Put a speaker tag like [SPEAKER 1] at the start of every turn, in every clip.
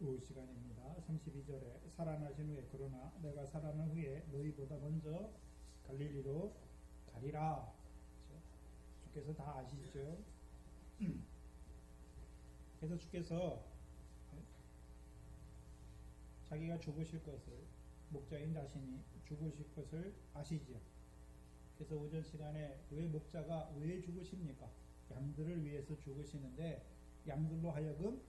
[SPEAKER 1] 주 시간입니다. 32절에 살아나신 후에 그러나 내가 살아난 후에 너희보다 먼저 갈릴리로 가리라. 그렇죠? 주께서 다 아시죠? 그래서 주께서 자기가 죽으실 것을, 목자인 자신이 죽으실 것을 아시죠. 그래서 오전 시간에 왜 목자가 왜 죽으십니까? 양들을 위해서 죽으시는데 양들로 하여금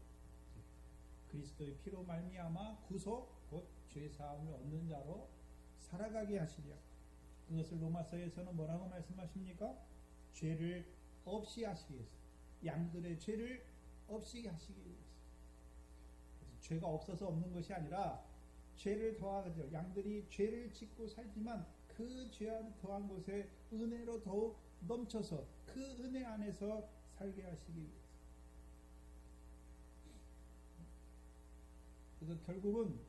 [SPEAKER 1] 그리스도의 피로 말미암아 구속 곧 죄사함을 얻는 자로 살아가게 하시려. 그것을 로마서에서는 뭐라고 말씀하십니까? 죄를 없이 하시기 위해서, 양들의 죄를 없이 하시기 위해서. 그래서 죄가 없어서 없는 것이 아니라 죄를 더하죠. 양들이 죄를 짓고 살지만 그 죄를 더한 곳에 은혜로 더욱 넘쳐서 그 은혜 안에서 살게 하시기 위해서. 그래서 결국은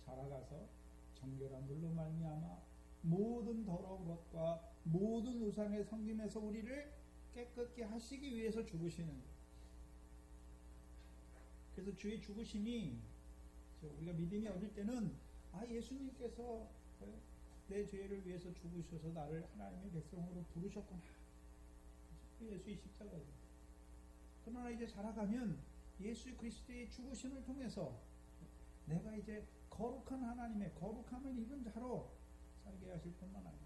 [SPEAKER 1] 자라가서 정결한 물로 말미암아 모든 더러운 것과 모든 우상의 섬김에서 우리를 깨끗게 하시기 위해서 죽으시는 거예요. 그래서 주의 죽으심이, 우리가 믿음이 어릴 때는 예수님께서 내 죄를 위해서 죽으셔서 나를 하나님의 백성으로 부르셨구나. 예수의 십자가예요. 그러나 이제 자라가면 예수 그리스도의 죽으심을 통해서 내가 이제 거룩한 하나님의 거룩함을 입은 자로 살게 하실 뿐만 아니라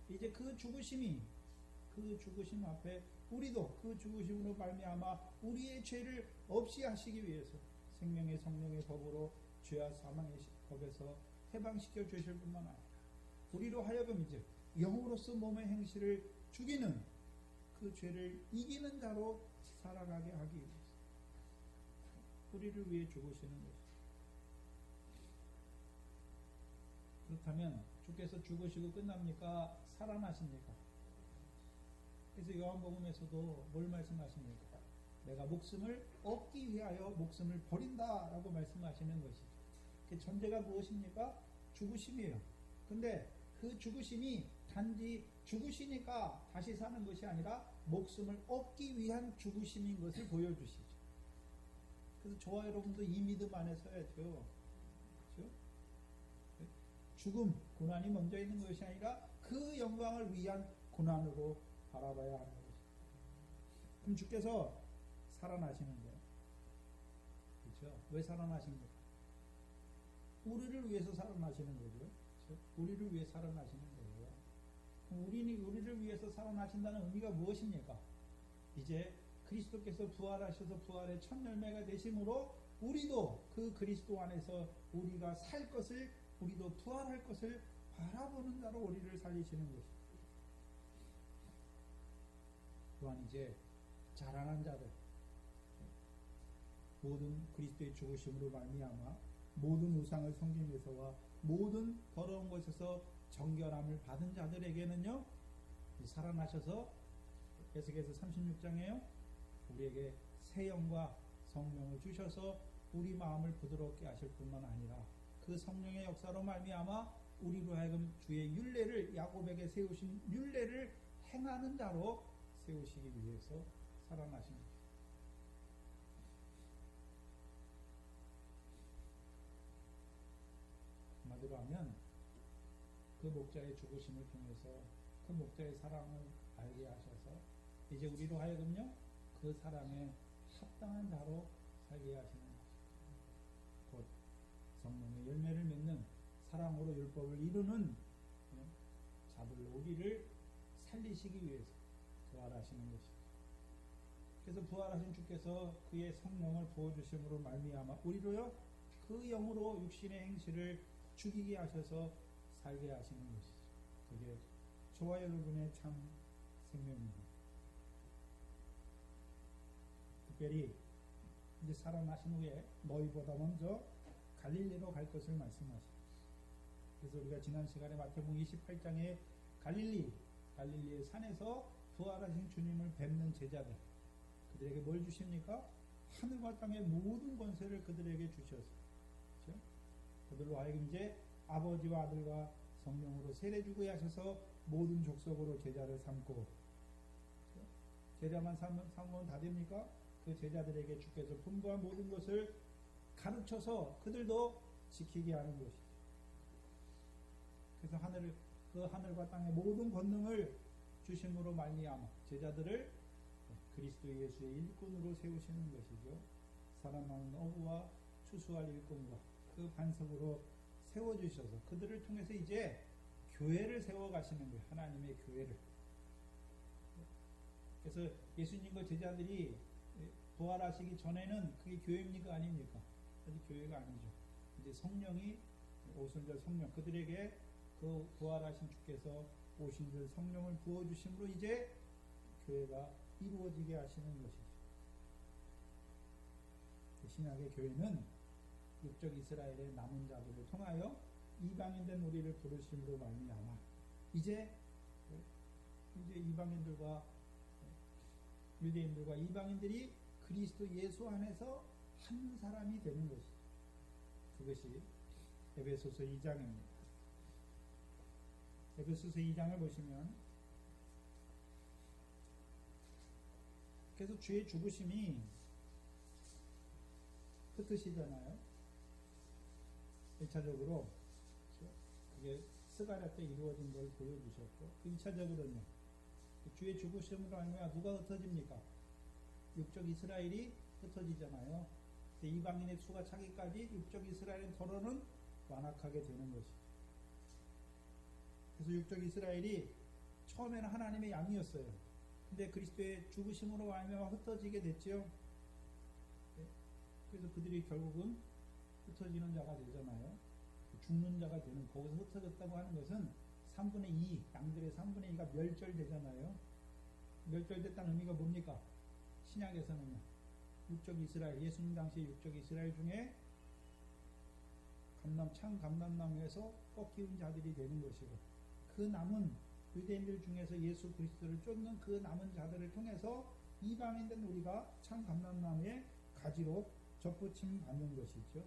[SPEAKER 1] 이제 그 죽으심 앞에 우리도 그 죽으심으로 말미암아 우리의 죄를 없이 하시기 위해서 생명의 성령의 법으로 죄와 사망의 법에서 해방시켜 주실 뿐만 아니라 우리로 하여금 이제 영으로서 몸의 행실을 죽이는 그 죄를 이기는 자로 살아가게 하기 위해서 우리를 위해 죽으시는 것입니다. 그렇다면 주께서 죽으시고 끝납니까? 살아나십니까? 그래서 요한복음에서도 뭘 말씀하십니까? 내가 목숨을 얻기 위하여 목숨을 버린다 라고 말씀하시는 것이죠. 그 전제가 무엇입니까? 죽으심이에요. 근데 그 죽으심이 단지 죽으시니까 다시 사는 것이 아니라 목숨을 얻기 위한 죽으심인 것을 보여주시죠. 그래서 저와 여러분도 이 믿음 안에 서야죠. 그렇죠? 죽음, 고난이 먼저 있는 것이 아니라 그 영광을 위한 고난으로 바라봐야 하는 것입니다. 그럼 주께서 살아나시는 거예요. 그렇죠? 왜 살아나십니까? 우리를 위해서 살아나시는 거죠. 그렇죠? 우리를 위해 살아나시는 거예요. 그럼 우리를 위해서 살아나신다는 의미가 무엇입니까? 이제 그리스도께서 부활하셔서 부활의 첫 열매가 되심으로 우리도 그 그리스도 안에서 우리가 살 것을, 우리도 부활할 것을 바라보는 자로 우리를 살리시는 것입니다. 또한 이제 자라난 자들, 모든 그리스도의 죽으심으로 말미암아 모든 우상을 섬김에서와 모든 더러운 것에서 정결함을 받은 자들에게는요, 살아나셔서 에스겔서 36장에요 우리에게 새 영과 성령을 주셔서 우리 마음을 부드럽게 하실 뿐만 아니라 그 성령의 역사로 말미암아 우리로 하여금 주의 율례를, 야곱에게 세우신 율례를 행하는 자로 세우시기 위해서 살아나신 것입니다. 한마디로 하면 그 목자의 죽으심을 통해서 그 목자의 사랑을 알게 하셔서 이제 우리로 하여금요 그 사랑에 합당한 자로 살게 하시는 것입니다. 곧 성령의 열매를 맺는 사랑으로 율법을 이루는 자들로 우리를 살리시기 위해서 부활하시는 것입니다. 그래서 부활하신 주께서 그의 성령을 부어주심으로 말미암아 우리로요 그 영으로 육신의 행실을 죽이게 하셔서 살게 하시는 것이죠. 그게 저와 여러분의 참 생명입니다. 특별히 이제 살아나신 후에 너희보다 먼저 갈릴리로 갈 것을 말씀하십니다. 그래서 우리가 지난 시간에 마태복음 28장에 갈릴리의 산에서 부활하신 주님을 뵙는 제자들, 그들에게 뭘 주십니까? 하늘과 땅의 모든 권세를 그들에게 주셔서, 그렇죠? 그들로 하여금 이제 아버지와 아들과 성령으로 세례주게 하셔서 모든 족속으로 제자를 삼고, 그렇죠? 제자만 삼으면 다 됩니까? 그 제자들에게 주께서 분부한 모든 것을 가르쳐서 그들도 지키게 하는 것이죠. 그래서 그 하늘과 땅의 모든 권능을 주심으로 말미암아 제자들을 그리스도 예수의 일꾼으로 세우시는 것이죠. 살아남은 어부와 추수할 일꾼과 그 반석으로 세워주셔서 그들을 통해서 이제 교회를 세워가시는 거예요. 하나님의 교회를. 그래서 예수님과 제자들이 부활하시기 전에는 그게 교회입니까? 아닙니까? 아직 교회가 아니죠. 이제 성령이 오순절 성령 그들에게 그 부활하신 주께서 오순절 성령을 부어주심으로 이제 교회가 이루어지게 하시는 것이죠. 신약의 교회는 육적 이스라엘의 남은 자들을 통하여 이방인된 우리를 부르심으로 말미암아 이제 이방인들과 유대인들과 이방인들이 그리스도 예수 안에서 한 사람이 되는 것이죠. 그것이 에베소서 2장입니다. 에베소서 2장을 보시면 그래서 주의 죽으심이 흩으시잖아요. 1차적으로 그게 스가랴 때 이루어진 걸 보여주셨고 2차적으로는요. 주의 죽으심으로 말미암아 누가 흩어집니까? 육적 이스라엘이 흩어지잖아요. 이방인의 수가 차기까지 육적 이스라엘의 더러는 완악하게 되는 것이죠. 그래서 육적 이스라엘이 처음에는 하나님의 양이었어요. 근데 그리스도의 죽으심으로 말미암아 흩어지게 됐죠. 그래서 그들이 결국은 흩어지는 자가 되잖아요. 죽는 자가 되는, 거기서 흩어졌다고 하는 것은 3분의 2, 양들의 3분의 2가 멸절되잖아요. 멸절됐다는 의미가 뭡니까? 신약에서는요. 육적 이스라엘, 예수님 당시 육적 이스라엘 중에 참 감람나무에서 꺾이운 자들이 되는 것이고, 그 남은 유대인들 중에서 예수 그리스도를 쫓는 그 남은 자들을 통해서 이방인된 우리가 참 감람나무의 가지로 접붙임 받는 것이죠.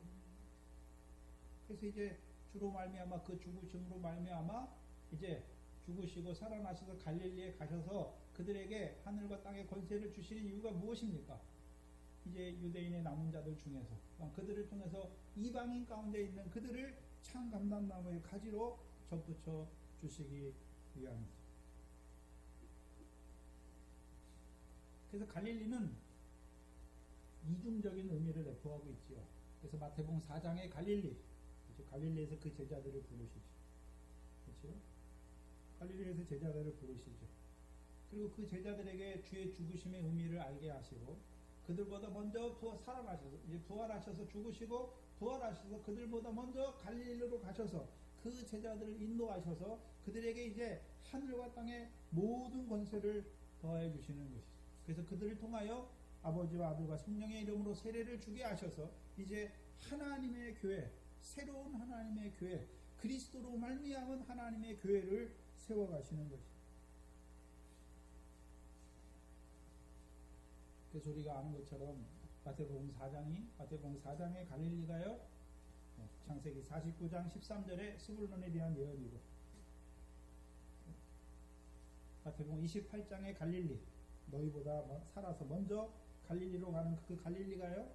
[SPEAKER 1] 그래서 이제 주로 말미암아 그 죽으심으로 말미암아 이제 죽으시고 살아나셔서 갈릴리에 가셔서 그들에게 하늘과 땅의 권세를 주시는 이유가 무엇입니까? 이제 유대인의 남은 자들 중에서 그들을 통해서 이방인 가운데 있는 그들을 참 감람나무의 가지로 접붙여 주시기 위함이죠. 그래서 갈릴리는 이중적인 의미를 내포하고 있지요. 그래서 마태복음 4장의 갈릴리, 그렇죠? 갈릴리에서 그 제자들을 부르시죠. 그렇죠? 갈릴리에서 제자들을 부르시죠. 그리고 그 제자들에게 주의 죽으심의 의미를 알게 하시고, 그들보다 먼저 살아나셔서 이제 부활하셔서 죽으시고 부활하셔서 그들보다 먼저 갈릴리로 가셔서 그 제자들을 인도하셔서 그들에게 이제 하늘과 땅의 모든 권세를 더해 주시는 것이죠. 그래서 그들을 통하여 아버지와 아들과 성령의 이름으로 세례를 주게 하셔서 이제 하나님의 교회, 새로운 하나님의 교회, 그리스도로 말미암은 하나님의 교회를 세워가시는 것이죠. 그래서 우리가 아는 것처럼 마태복음 4장의 갈릴리가요, 창세기 49장 13절에 스불론에 대한 예언이고, 마태복음 28장의 갈릴리, 너희보다 살아서 먼저 갈릴리로 가는 그 갈릴리가요,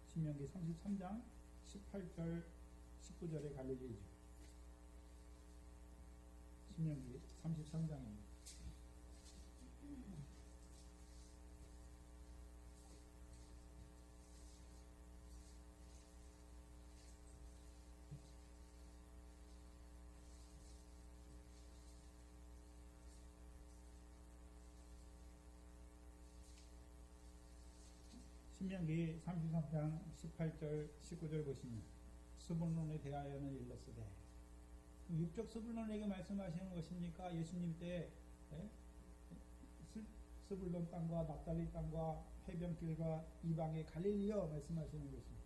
[SPEAKER 1] 신명기 33장 18절 19절의 갈릴리죠. 신명기 33장입니다. 신명기 33장 18절 19절 보시면 스불론에 대하여는 일렀으되, 육적 스불론에게 말씀하시는 것입니까? 예수님 때 스불론 땅과 납달리 땅과 해변길과 이방의 갈릴리여 말씀하시는 것입니다.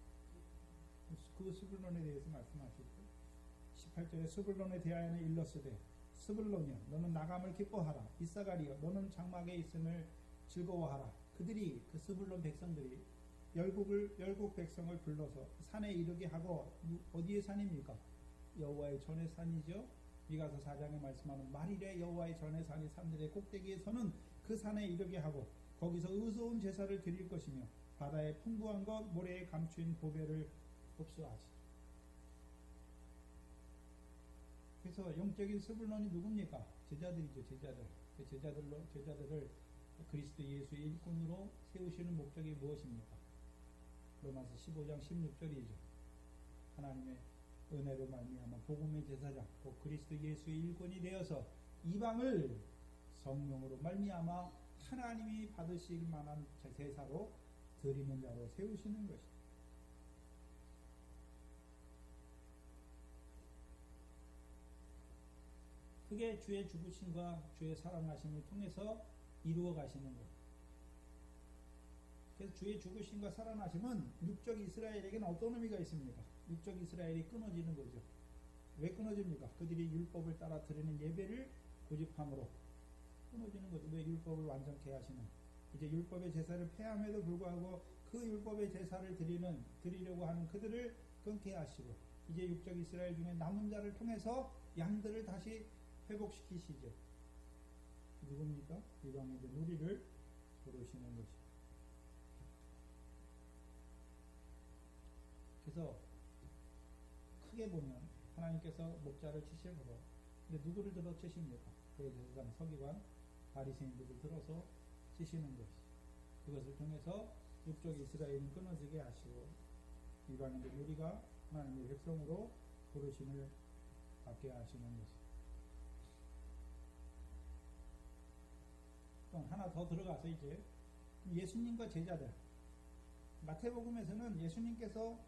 [SPEAKER 1] 그 스불론에 대해서 말씀하시죠. 18절에 스불론에 대하여는 일렀으되, 스불론이여 너는 나감을 기뻐하라. 이사가리여 너는 장막에 있음을 즐거워하라. 그들이, 그 스불론 백성들이 열국 백성을 불러서 산에 이르게 하고, 어디의 산입니까? 여호와의 전의 산이죠. 미가서 4장에 말씀하는 말일에 여호와의 전의 산이 산들의 꼭대기에 서는 그 산에 이르게 하고, 거기서 의로운 제사를 드릴 것이며 바다의 풍부한 것 모래에 감추인 보배를 흡수하지. 그래서 영적인 스불론이 누굽니까? 제자들이죠. 제자들. 그 제자들을 그리스도 예수의 일꾼으로 세우시는 목적이 무엇입니까? 로마서 15장 16절이죠. 하나님의 은혜로 말미암아 복음의 제사장, 곧 그리스도 예수의 일꾼이 되어서 이방을 성령으로 말미암아 하나님이 받으실 만한 제사로 드리는 자로 세우시는 것이다. 그게 주의 죽으심과 주의 살아나심을 통해서 이루어 가시는 것. 그래서 주의 죽으심과 살아나심은 육적 이스라엘에게는 어떤 의미가 있습니까? 육적 이스라엘이 끊어지는 거죠. 왜 끊어집니까? 그들이 율법을 따라 드리는 예배를 고집함으로 끊어지는 거죠. 왜? 율법을 완전케 하시는. 이제 율법의 제사를 폐함에도 불구하고 그 율법의 제사를 드리려고 하는 그들을 끊게 하시고, 이제 육적 이스라엘 중에 남은 자를 통해서 양들을 다시 회복시키시죠. 누굽니까? 이방인들 우리를 부르시는 것이. 그래서 크게 보면 하나님께서 목자를 치시므로, 근데 누구를 들어 치십니까? 대제사장, 서기관, 바리새인들을 들어서 치시는 것이. 그것을 통해서 육적 이스라엘은 끊어지게 하시고 이방인들 우리가 하나님의 백성으로 부르심을 받게 하시는 것이. 하나 더 들어가서 이제 예수님과 제자들. 마태복음에서는 예수님께서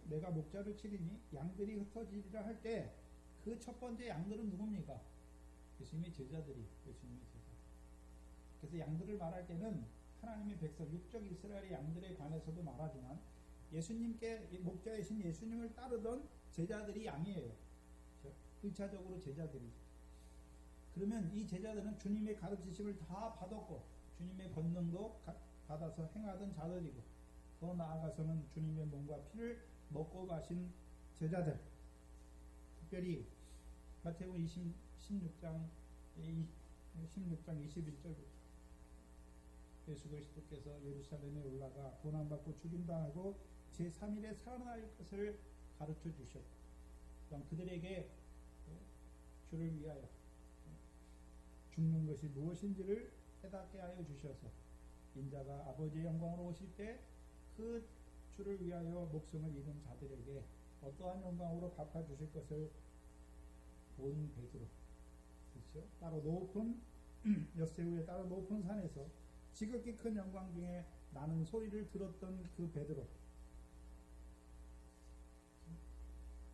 [SPEAKER 1] 내가 목자를 치리니 양들이 흩어지리라 할 때 그 첫 번째 양들은 누굽니까? 예수님의 제자들이 예수님의 제자. 그래서 양들을 말할 때는 하나님의 백성, 육적 이스라엘의 양들에 관해서도 말하지만 예수님께 목자이신 예수님을 따르던 제자들이 양이에요. 1차적으로 제자들이죠. 그러면 이 제자들은 주님의 가르치심을 다 받았고 주님의 권능도 받아서 행하던 자들이고, 더 나아가서는 주님의 몸과 피를 먹고 가신 제자들. 특별히 마태복음 16장 21절 예수 그리스도께서 예루살렘에 올라가 고난받고 죽임당하고 제3일에 살아날 것을 가르쳐 주셨고, 또한 그들에게 주를 위하여 죽는 것이 무엇인지를 깨닫게 하여 주셔서 인자가 아버지의 영광으로 오실 때 그 주를 위하여 목숨을 잃은 자들에게 어떠한 영광으로 갚아 주실 것을 본 베드로, 그렇죠? 따로 높은 엿새 위에 따로 높은 산에서 지극히 큰 영광 중에 나는 소리를 들었던 그 베드로.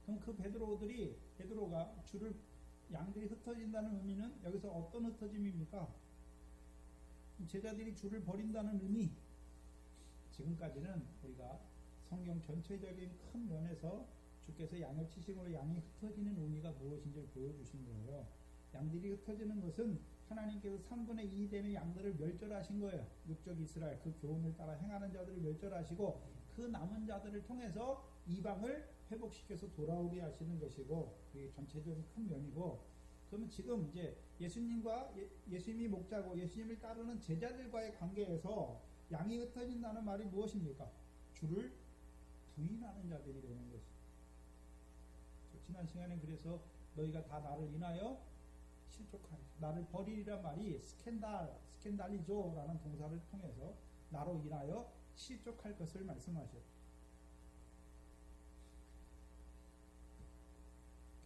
[SPEAKER 1] 그럼 그 베드로가 주를, 양들이 흩어진다는 의미는 여기서 어떤 흩어짐입니까? 제자들이 주를 버린다는 의미. 지금까지는 우리가 성경 전체적인 큰 면에서 주께서 양을 치심으로 양이 흩어지는 의미가 무엇인지를 보여주신 거예요. 양들이 흩어지는 것은 하나님께서 3분의 2 되는 양들을 멸절하신 거예요. 육적 이스라엘, 그 교훈을 따라 행하는 자들을 멸절하시고 그 남은 자들을 통해서 이방을 회복시켜서 돌아오게 하시는 것이고, 그게 전체적인 큰 면이고, 그러면 지금 이제 예수님이 목자고 예수님을 따르는 제자들과의 관계에서 양이 흩어진다는 말이 무엇입니까? 주를 부인하는 자들이 되는 것입니다. 지난 시간에 그래서 너희가 다 나를 인하여 실족하리, 나를 버리리란 말이 스캔달리조라는 동사를 통해서 나로 인하여 실족할 것을 말씀하셨죠.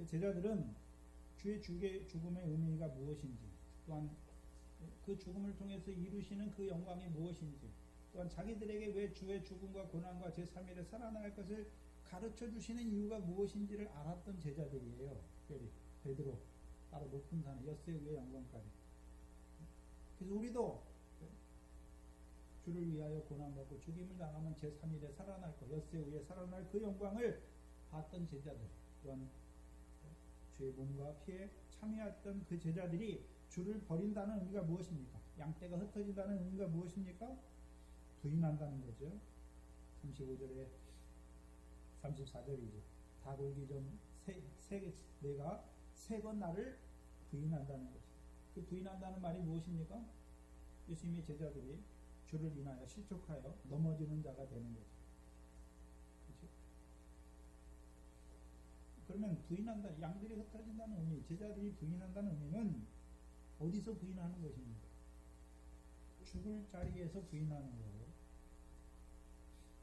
[SPEAKER 1] 제자들은 주의 죽음의 의미가 무엇인지, 또한 그 죽음을 통해서 이루시는 그 영광이 무엇인지, 또한 자기들에게 왜 주의 죽음과 고난과 제3일에 살아날 것을 가르쳐 주시는 이유가 무엇인지를 알았던 제자들이에요. 특별히 베드로, 따로 높은 산에 엿새 위의 영광까지. 그래서 우리도 주를 위하여 고난받고 죽임을 당하면 제3일에 살아날 것, 엿새 위에 살아날 그 영광을 봤던 제자들, 또한 주의 몸과 피에 참여했던 그 제자들이 주를 버린다는 의미가 무엇입니까? 양떼가 흩어진다는 의미가 무엇입니까? 부인한다는 거죠. 35절에 34절이죠. 닭 울기 전 내가 세 번 나를 부인한다는 거죠. 그 부인한다는 말이 무엇입니까? 예수님의 제자들이 주를 인하여 실족하여 넘어지는 자가 되는 거죠. 그렇죠? 그러면 부인한다, 양들이 흩어진다는 의미, 제자들이 부인한다는 의미는 어디서 부인하는 것입니까? 죽을 자리에서 부인하는 거예요.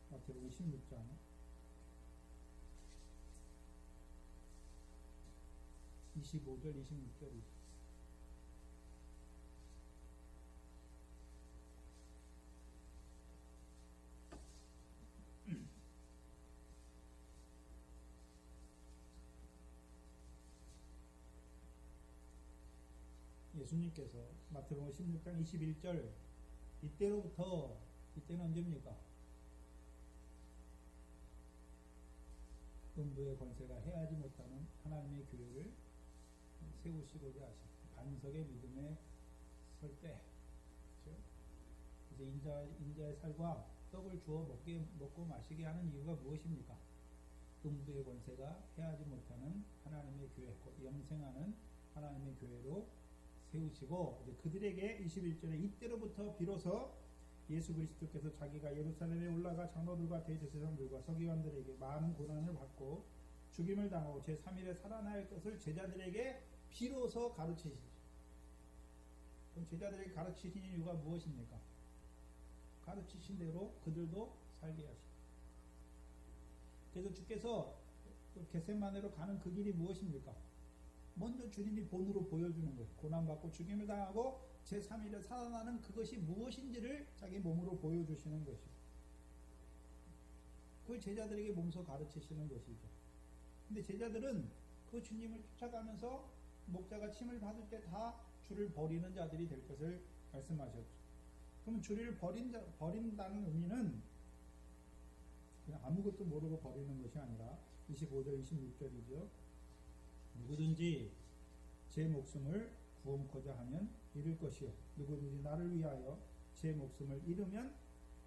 [SPEAKER 1] 마태복음 16장 25절 26절이죠. 예수님께서 마태복음 16장 21절 이때로부터, 이때는 언제입니까? 음부의 권세가 해하지 못하는 하나님의 교회를 세우시고자 하신 반석의 믿음에 설 때, 그렇죠? 그래서 인자의 살과 떡을 주어 먹고 마시게 하는 이유가 무엇입니까? 음부의 권세가 해하지 못하는 하나님의 교회, 영생하는 하나님의 교회로 세우시고, 이제 그들에게 21절에 이때로부터 비로소 예수 그리스도께서 자기가 예루살렘에 올라가 장로들과 대제사장들과 서기관들에게 많은 고난을 받고 죽임을 당하고 제3일에 살아날 것을 제자들에게 비로소 가르치시죠. 그럼 제자들에게 가르치신 이유가 무엇입니까? 가르치신 대로 그들도 살게 하시고. 그래서 주께서 겟세마네로 가는 그 길이 무엇입니까? 먼저 주님이 본으로 보여주는 거예요. 고난받고 죽임을 당하고 제3일에 살아나는 그것이 무엇인지를 자기 몸으로 보여주시는 것이고, 그걸 제자들에게 몸소 가르치시는 것이죠. 근데 제자들은 그 주님을 쫓아가면서 목자가 침을 받을 때 다 주를 버리는 자들이 될 것을 말씀하셨죠. 그러면 주를 버린다는 의미는 그냥 아무것도 모르고 버리는 것이 아니라 25절 26절이죠. 누구든지 제 목숨을 구원코자 하면 잃을 것이요, 누구든지 나를 위하여 제 목숨을 잃으면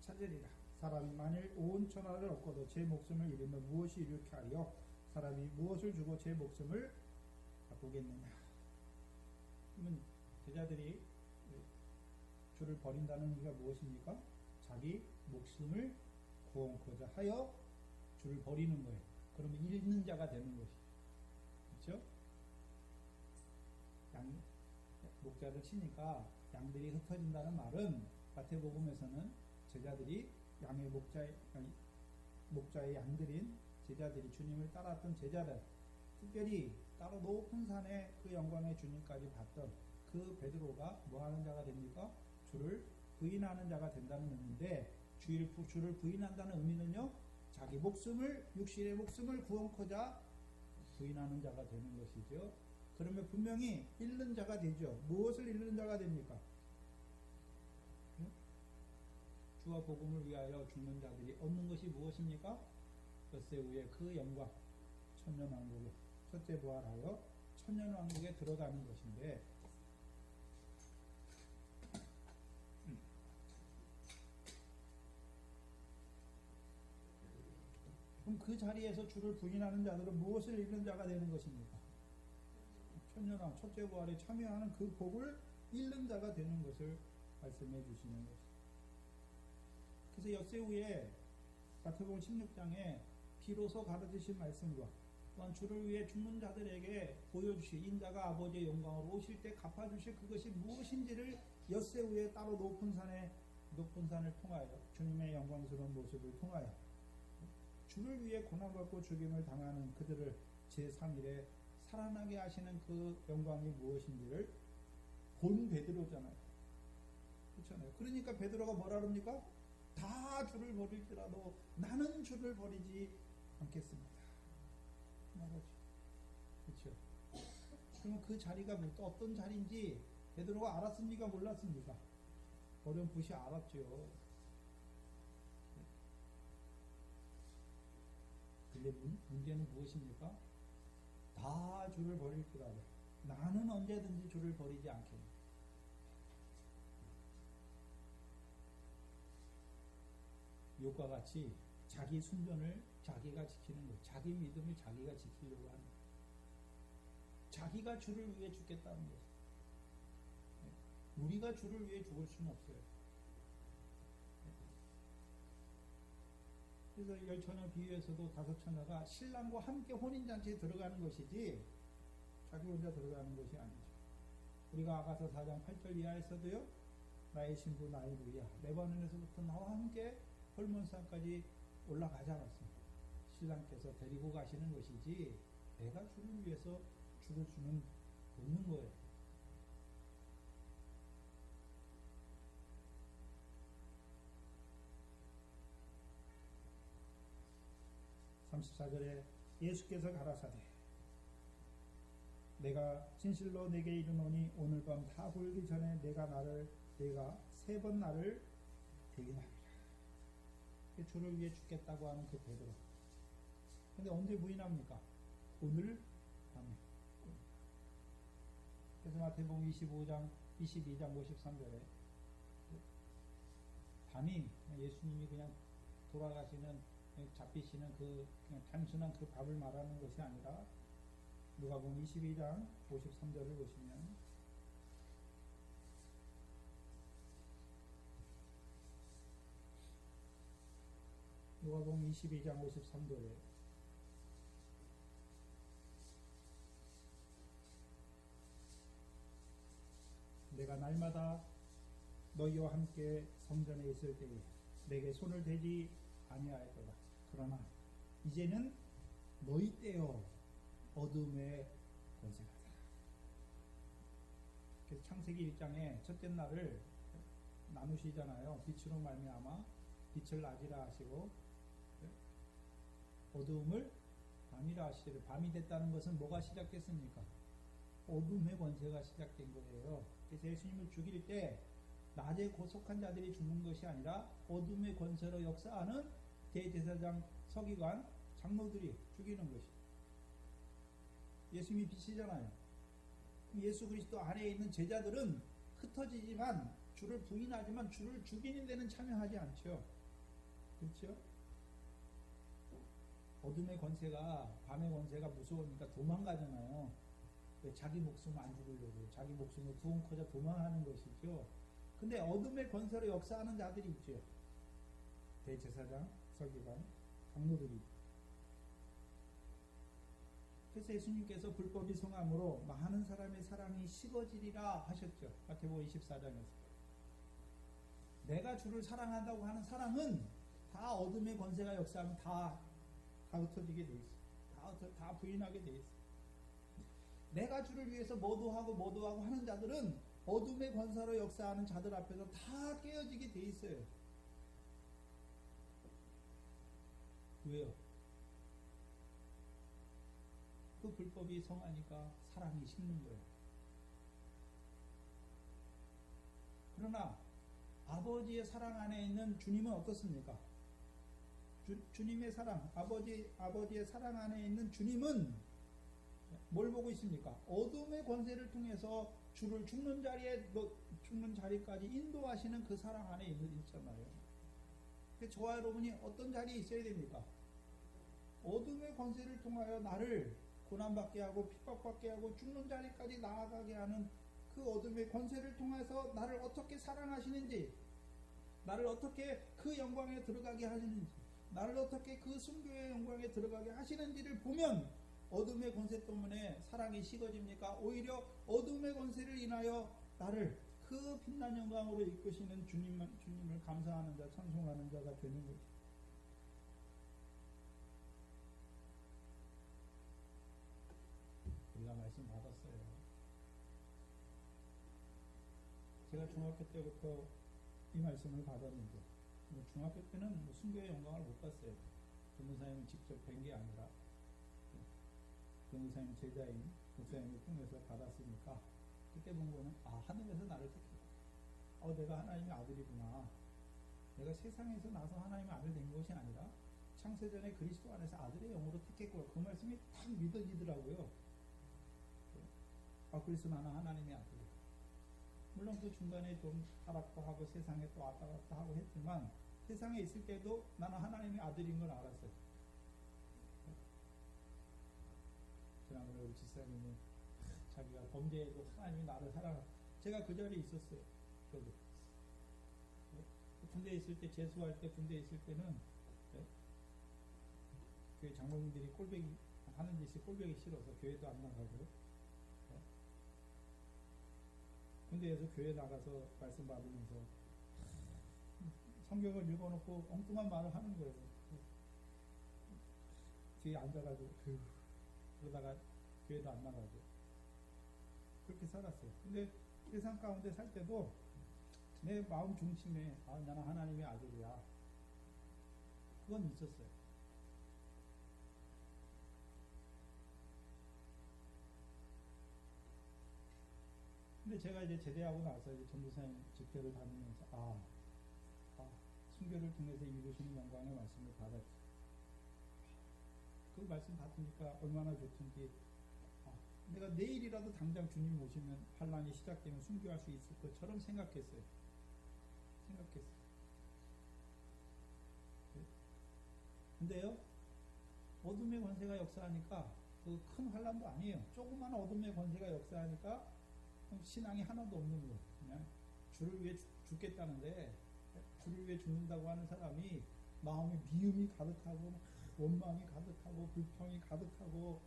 [SPEAKER 1] 찾으리라. 사람이 만일 온 천하를 얻고도 제 목숨을 잃으면 무엇이 이렇게 하리요? 사람이 무엇을 주고 제 목숨을 바꾸겠느냐. 그러면 제자들이 주를 버린다는 의미가 무엇입니까? 자기 목숨을 구원코자 하여 주를 버리는 거예요. 그러면 잃는 자가 되는 것이죠. 그렇죠? 목자를 치니까 양들이 흩어진다는 말은 마태복음에서는 제자들이 양의 목자의 양들인 제자들이, 주님을 따랐던 제자들, 특별히 따로 높은 산에 그 영광의 주님까지 봤던 그 베드로가 뭐하는 자가 됩니까? 주를 부인하는 자가 된다는 의미인데, 주를 부인한다는 의미는요, 자기 목숨을, 육신의 목숨을 구원코자 부인하는 자가 되는 것이죠. 그러면 분명히 잃는 자가 되죠. 무엇을 잃는 자가 됩니까? 주와 복음을 위하여 죽는 자들이 얻는 것이 무엇입니까? 엿새 후에 그 영광, 천년왕국에 첫째 부활하여 천년왕국에 들어가는 것인데, 그럼 그 자리에서 주를 부인하는 자들은 무엇을 잃는 자가 되는 것입니까? 천년왕, 첫째 부활에 참여하는 그 복을 잃는 자가 되는 것을 말씀해 주시는 것입니다. 그래서 엿새 후에 마태복음 16장에 비로소 가르치신 말씀과 또한 주를 위해 죽는 자들에게 보여주실, 인자가 아버지의 영광으로 오실 때 갚아주실 그것이 무엇인지를 엿새 후에 따로 높은 산을 통하여, 주님의 영광스러운 모습을 통하여 주를 위해 고난받고 죽임을 당하는 그들을 제3일에 살아나게 하시는 그 영광이 무엇인지를 본 베드로잖아요. 그렇잖아요. 그러니까 베드로가 뭐라 그럽니까? 다 주를 버릴지라도 나는 주를 버리지 않겠습니다. 말하죠. 그렇죠. 그러면 그 자리가 또 어떤 자리인지 베드로가 알았습니까? 몰랐습니까? 어렴풋이 알았죠. 근데 문제는 무엇입니까? 다 주를 버릴지라도 나는 언제든지 주를 버리지 않겠다. 욥과 같이 자기 순전을 자기가 지키는 것, 자기 믿음을 자기가 지키려고 하는 것, 자기가 주를 위해 죽겠다는 것. 우리가 주를 위해 죽을 수는 없어요. 그래서 열처녀 비유에서도 다섯 처녀가 신랑과 함께 혼인잔치에 들어가는 것이지 자기 혼자 들어가는 것이 아니죠. 우리가 아가서 4장 8절 이하에서도요, 나의 신부 나의 누이야 레바논에서부터 나와 함께 헐몬산까지 올라가지 않았습니다. 신랑께서 데리고 가시는 것이지 내가 주를 위해서 죽을 수는 없는 거예요. (34절에) 예수께서 가라사대 내가 진실로 내게 이르노니 오늘 밤 다 불기 전에 내가 3번 나를 부인하리라. 주를 위해 죽겠다고 하는 그 베드로. 근데 언제 부인합니까? 오늘 밤에. 그래서 마태복음 22장 53절에 밤이 예수님이 그냥 돌아가시는, 잡히시는 그 그냥 단순한 그 밥을 말하는 것이 아니라 누가복음 22장 53절을 보시면 누가복음 22장 53절에 내가 날마다 너희와 함께 성전에 있을 때에 내게 손을 대지 아니하였도다. 그러나 이제는 너희 때여 어둠의 권세가 있다. 그래서 창세기 1장에 첫째 날을 나누시잖아요. 빛으로 말미암아 빛을 낮이라 하시고 어두움을 밤이라 하시되, 밤이 됐다는 것은 뭐가 시작됐습니까? 어둠의 권세가 시작된 거예요. 그래서 예수님을 죽일 때 낮에 고속한 자들이 죽는 것이 아니라 어둠의 권세로 역사하는 대제사장, 서기관, 장로들이 죽이는 것이. 예수님이 빛이잖아요. 예수 그리스도 안에 있는 제자들은 흩어지지만 주를 부인하지만 주를 죽이는 데는 참여하지 않죠. 그렇죠? 어둠의 권세가, 밤의 권세가 무서우니까 도망가잖아요. 자기 목숨 안 죽으려고, 자기 목숨을 구원코자 도망하는 것이죠. 근데 어둠의 권세로 역사하는 자들이 있죠. 대제사장, 서기관, 장로들이. 그래서 예수님께서 불법이 성함으로 많은 사람의 사랑이 식어지리라 하셨죠. 마태복음 24장에서. 내가 주를 사랑한다고 하는 사랑은 다 어둠의 권세가 역사하면 다 흩어지게 돼 있어. 다 부인하게 돼 있어. 내가 주를 위해서 뭐도 하고 하는 자들은 어둠의 권세로 역사하는 자들 앞에서 다 깨어지게 돼 있어요. 왜요? 그 불법이 성하니까 사랑이 식는 거예요. 그러나 아버지의 사랑 안에 있는 주님은 어떻습니까? 주님의 사랑, 아버지의 사랑 안에 있는 주님은 뭘 보고 있습니까? 어둠의 권세를 통해서 주를 죽는 자리까지 인도하시는 그 사랑 안에 있잖아요. 저와 여러분이 어떤 자리에 있어야 됩니까? 어둠의 권세를 통하여 나를 고난받게 하고 핍박받게 하고 죽는 자리까지 나아가게 하는 그 어둠의 권세를 통해서 나를 어떻게 사랑하시는지, 나를 어떻게 그 영광에 들어가게 하시는지, 나를 어떻게 그 순교의 영광에 들어가게 하시는지를 보면 어둠의 권세 때문에 사랑이 식어집니까? 오히려 어둠의 권세를 인하여 나를 그 빛난 영광으로 이끄시는 주님을 감사하는 자, 찬송하는 자가 되는 거죠. 우리가 말씀 받았어요. 제가 중학교 때부터 이 말씀을 받았는데, 중학교 때는 순교의 영광을 못 봤어요. 변호사님을 직접 뵌 게 아니라 변호사님 제자인 목사님을 통해서 받았으니까, 그때 본 거는 하늘에서 나를 택했다. 내가 하나님의 아들이구나. 내가 세상에서 나서 하나님의 아들 된 것이 아니라 창세전에 그리스도 안에서 아들의 영으로 택했고, 그 말씀이 딱 믿어지더라고요. 그래서 나는 하나님의 아들이야. 물론 그 중간에 좀 타락도 하고 세상에 또 왔다 갔다 하고 했지만 세상에 있을 때도 나는 하나님의 아들인 걸 알았어요. 지난번에 우리 집사님이 자기가 범죄해도 하나님이 나를 사랑하고, 제가 그 자리에 있었어요. 저도 군대에 있을 때, 재수할 때 군대에 있을 때는 교회 장로님들이 꼴배기 하는 짓이 꼴배기 싫어서 교회도 안 나가고, 군대에서 교회 나가서 말씀 받으면서 성경을 읽어놓고 엉뚱한 말을 하는 거예요. 뒤에 앉아가지고 그러다가 교회도 안 나가고 그렇게 살았어요. 근데 세상 가운데 살 때도 내 마음 중심에 나는 하나님의 아들이야, 그건 있었어요. 근데 제가 이제 제대하고 나서 이제 전도사님 집회를 다니면서 순교를 통해서 이루시는 영광의 말씀을 받았죠. 그 말씀 받으니까 얼마나 좋든지, 내가 내일이라도 당장 주님 오시면 환란이 시작되면 순교할 수 있을 것처럼 생각했어요. 근데요, 어둠의 권세가 역사하니까 그 큰 환란도 아니에요. 조그만 어둠의 권세가 역사하니까 신앙이 하나도 없는 거예요. 그냥 주를 위해 죽겠다는데, 주를 위해 죽는다고 하는 사람이 마음에 미움이 가득하고 원망이 가득하고 불평이 가득하고,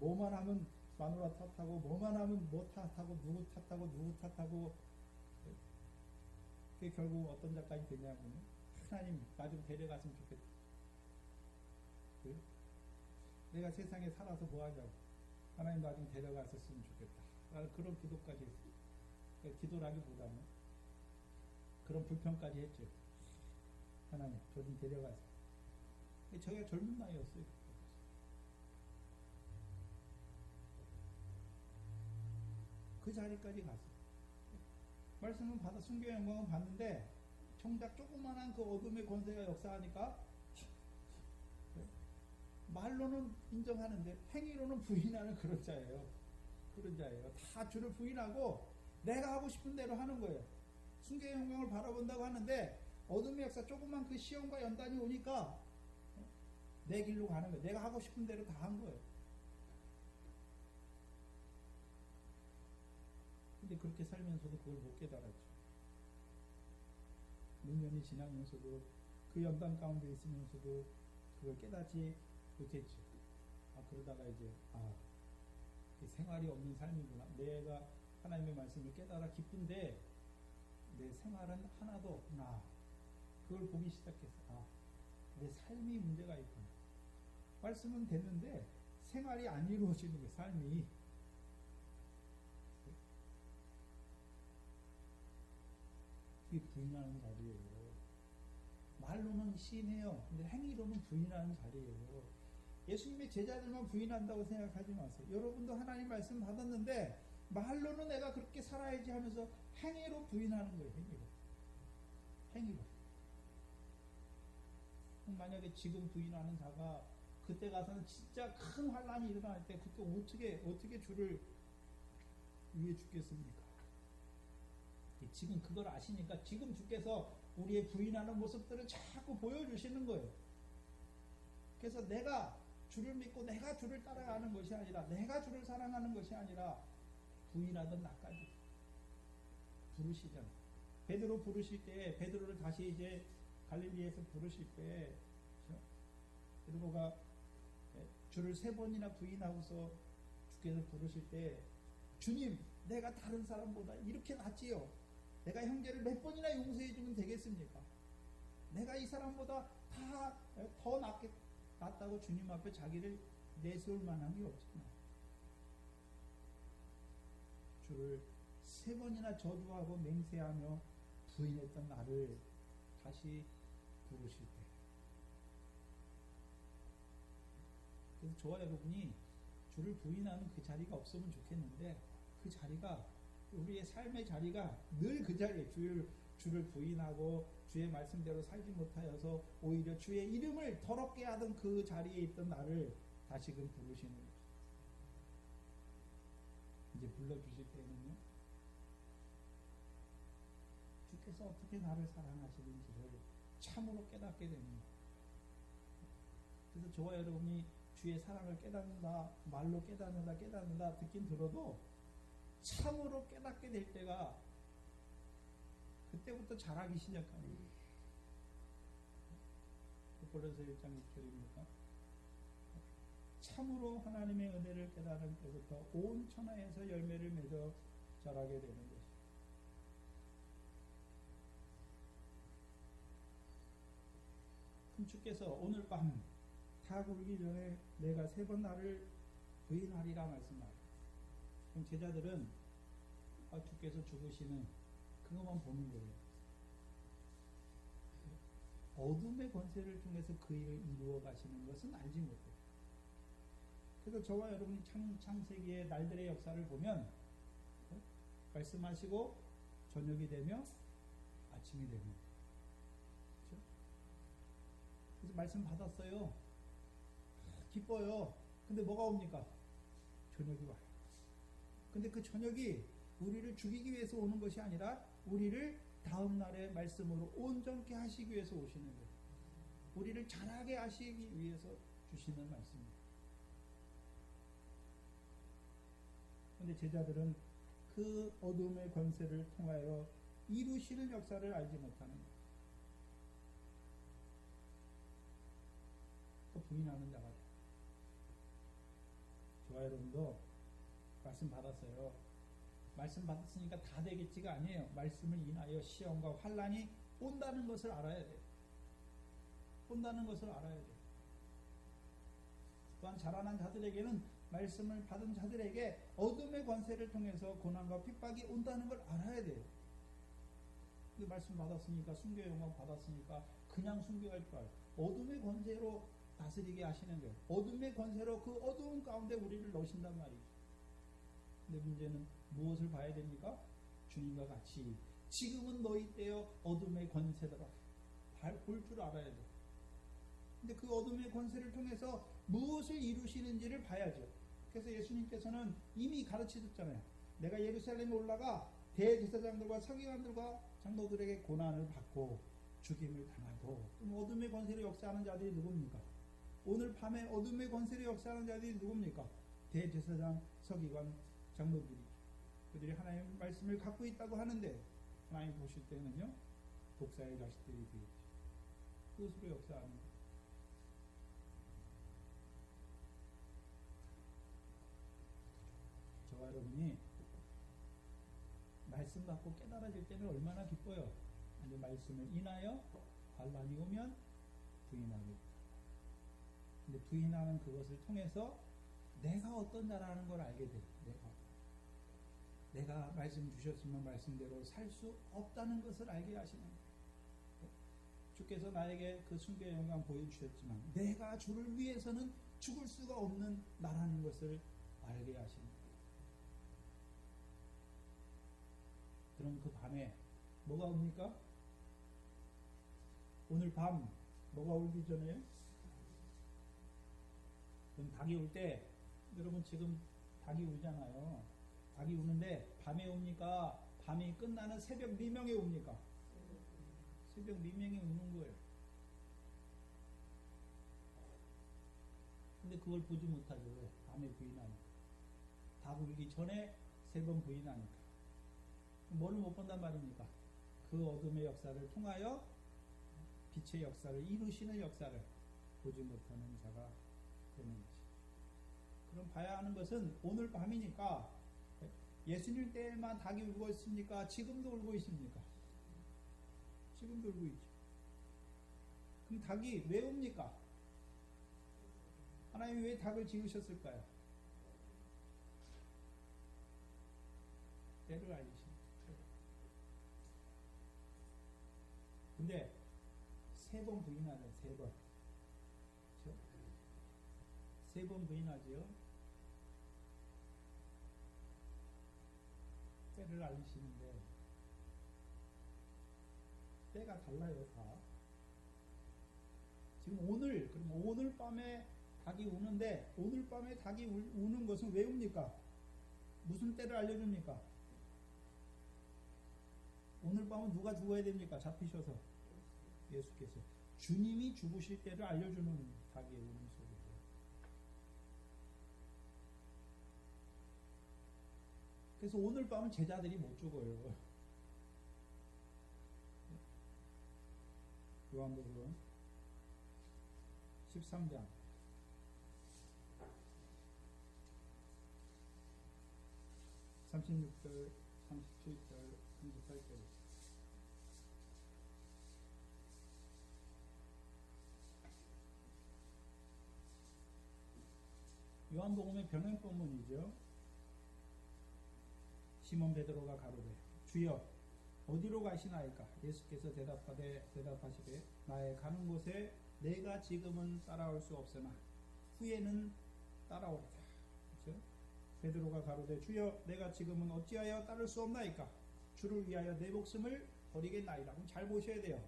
[SPEAKER 1] 뭐만 하면 마누라 탓하고, 뭐만 하면 뭐 탓하고, 누구 탓하고, 누구 탓하고, 그게 결국 어떤 작가이 되냐면, 하나님 나 좀 데려갔으면 좋겠다. 내가 세상에 살아서 뭐 하냐고, 하나님 나 좀 데려갔었으면 좋겠다. 그런 기도까지 했어요. 그러니까 기도라기보다는 그런 불평까지 했죠. 하나님 저 좀 데려가세요. 저희가 젊은 나이였어요. 그 자리까지 갔어요. 말씀은 받아, 순교의 영광은 받는데 정작 조그만한 그 어둠의 권세가 역사하니까 말로는 인정하는데 행위로는 부인하는 그런 자예요. 다 주를 부인하고 내가 하고 싶은 대로 하는 거예요. 순교의 영광을 바라본다고 하는데 어둠의 역사, 조그만 그 시험과 연단이 오니까 내 길로 가는 거예요. 내가 하고 싶은 대로 다 한 거예요. 근데 그렇게 살면서도 그걸 못 깨달았죠. 몇 년이 지나면서도 그 연단 가운데 있으면서도 그걸 깨닫지 못했죠. 그러다가 이제 생활이 없는 삶이구나. 내가 하나님의 말씀을 깨달아 기쁜데 내 생활은 하나도 없구나. 그걸 보기 시작했어. 내 삶이 문제가 있구나. 말씀은 됐는데 생활이 안 이루어지는 거예요. 삶이. 그게 부인하는 자리예요. 말로는 시인해요. 근데 행위로는 부인하는 자리예요. 예수님의 제자들만 부인한다고 생각하지 마세요. 여러분도 하나님 말씀 받았는데 말로는 내가 그렇게 살아야지 하면서 행위로 부인하는 거예요. 행위로. 만약에 지금 부인하는 자가 그때 가서는 진짜 큰 환란이 일어날 때 그때 어떻게 주를 위해 죽겠습니까? 지금 그걸 아시니까 지금 주께서 우리의 부인하는 모습들을 자꾸 보여주시는 거예요. 그래서 내가 주를 믿고 내가 주를 따라가는 것이 아니라, 내가 주를 사랑하는 것이 아니라 부인하던 나까지 부르시잖아요. 베드로 부르실 때, 베드로를 다시 이제 갈릴리에서 부르실 때 베드로가 주를 3번이나 부인하고서 주께서 부르실 때, 주님 내가 다른 사람보다 이렇게 낫지요. 내가 형제를 몇 번이나 용서해 주면 되겠습니까? 내가 이 사람보다 더 낫다고 주님 앞에 자기를 내세울 만한 게 없잖아. 주를 3번이나 저주하고 맹세하며 부인했던 나를 다시 부르실 때. 그래서 저와 여러분이 주를 부인하는 그 자리가 없으면 좋겠는데, 그 자리가, 우리의 삶의 자리가 늘 그 자리에 주를 부인하고 주의 말씀대로 살지 못하여서 오히려 주의 이름을 더럽게 하던 그 자리에 있던 나를 다시금 부르시는 거죠. 이제 불러주실 때는요, 주께서 어떻게 나를 사랑하시는지를 참으로 깨닫게 됩니다. 그래서 저와 여러분이 주의 사랑을 깨닫는다, 말로 깨닫는다 듣긴 들어도 참으로 깨닫게 될 때가 그때부터 잘하기 시작합니다. 고린도서 1장 6절입니까? 참으로 하나님의 은혜를 깨달은 때부터 온 천하에서 열매를 맺어 자라게 되는 것입니다. 그럼 주께서 오늘 밤 닭 울기 전에 내가 3번 나를 부인하리라 말씀하세요. 그럼 제자들은 주께서 죽으시는 그것만 보는 거예요. 어둠의 권세를 통해서 그 일을 이루어 가시는 것은 알지 못해요. 그래서 저와 여러분이 창세기의 날들의 역사를 보면 말씀하시고 저녁이 되며 아침이 되며, 그렇죠? 그래서 말씀 받았어요. 기뻐요. 근데 뭐가 옵니까? 저녁이 와요. 근데 그 저녁이 우리를 죽이기 위해서 오는 것이 아니라 우리를 다음 날의 말씀으로 온전케 하시기 위해서 오시는 거예요. 우리를 자라게 하시기 위해서 주시는 말씀입니다. 그런데 제자들은 그 어둠의 권세를 통하여 이루시는 역사를 알지 못하는 거예요. 또 부인하는 자가 돼요. 저와 여러분도 말씀 받았어요. 말씀 받았으니까 다 되겠지가 아니에요. 말씀을 인하여 시험과 환난이 온다는 것을 알아야 돼요. 온다는 것을 알아야 돼요. 또한 자라난 자들에게는 말씀을 받은 자들에게 어둠의 권세를 통해서 고난과 핍박이 온다는 걸 알아야 돼요. 근데 말씀 받았으니까, 순교 영광 받았으니까 그냥 순교할 줄 알아요. 어둠의 권세로 다스리게 하시는 거예요. 어둠의 권세로 그 어두운 가운데 우리를 넣으신단 말이죠. 근데 문제는 무엇을 봐야 됩니까? 주님과 같이 지금은 너희 때여 어둠의 권세더라 볼 줄 알아야 돼. 근데 그 어둠의 권세를 통해서 무엇을 이루시는지를 봐야죠. 그래서 예수님께서는 이미 가르치셨잖아요. 내가 예루살렘에 올라가 대제사장들과 서기관들과 장로들에게 고난을 받고 죽임을 당하고. 그럼 어둠의 권세로 역사하는 자들이 누굽니까? 오늘 밤에 어둠의 권세로 역사하는 자들이 누굽니까? 대제사장, 서기관, 장로들이죠. 그들이 하나님의 말씀을 갖고 있다고 하는데 하나님 보실 때는요, 독사의 자식들이 되겠죠. 그것으로 역사하는 거예요. 저와 여러분이 말씀 받고 깨달아질 때는 얼마나 기뻐요. 근데 말씀을 인하여 환난이 오면 부인하게. 근데 부인하는 그것을 통해서 내가 어떤 자라는 걸 알게 돼요. 내가 말씀 주셨으면 말씀대로 살 수 없다는 것을 알게 하시는 거예요. 주께서 나에게 그 순교의 영광 보여주셨지만 내가 주를 위해서는 죽을 수가 없는 나라는 것을 알게 하시는 거예요. 그럼 그 밤에 뭐가 옵니까? 오늘 밤 뭐가 오기 전에? 그럼 닭이 올 때, 여러분 지금 닭이 울잖아요. 닭이 우는데 밤에 옵니까? 밤이 끝나는 새벽 미명에 옵니까? 새벽 미명에 우는 거예요. 근데 그걸 보지 못하죠. 왜? 밤에 부인하니까. 닭 울기 전에 3번 부인하니까. 뭐를 못 본단 말입니까? 그 어둠의 역사를 통하여 빛의 역사를 이루시는 역사를 보지 못하는 자가 되는 것이죠. 그럼 봐야 하는 것은 오늘 밤이니까 예수님 때만 닭이 울고 있습니까? 지금도 울고 있습니까? 지금도 울고 있죠. 그럼 닭이 왜 웁니까? 하나님이 왜 닭을 지으셨을까요? 때를 알리십니다. 근데 3번 부인하죠. 3번. 그렇죠? 3번 부인하죠. 때를 알리시는데 때가 달라요. 다. 지금 그럼 오늘 밤에 닭이 우는데, 오늘 밤에 닭이 우는 것은 왜 웁니까? 무슨 때를 알려줍니까? 오늘 밤은 누가 죽어야 됩니까? 잡히셔서 예수께서 주님이 죽으실 때를 알려주는 닭의 우는 소리죠. 그래서 오늘 밤은 제자들이 못 죽어요. 요한복음 13장 36절, 37절, 38절. 요한복음의 병행본문이죠. 시몬 베드로가 가로되 주여 어디로 가시나이까? 예수께서 대답하시되 나의 가는 곳에 내가 지금은 따라올 수 없으나 후에는 따라오리라. 그렇죠? 베드로가 가로되 주여 내가 지금은 어찌하여 따를 수 없나이까? 주를 위하여 내 목숨을 버리겠나이다. 그럼 잘 보셔야 돼요.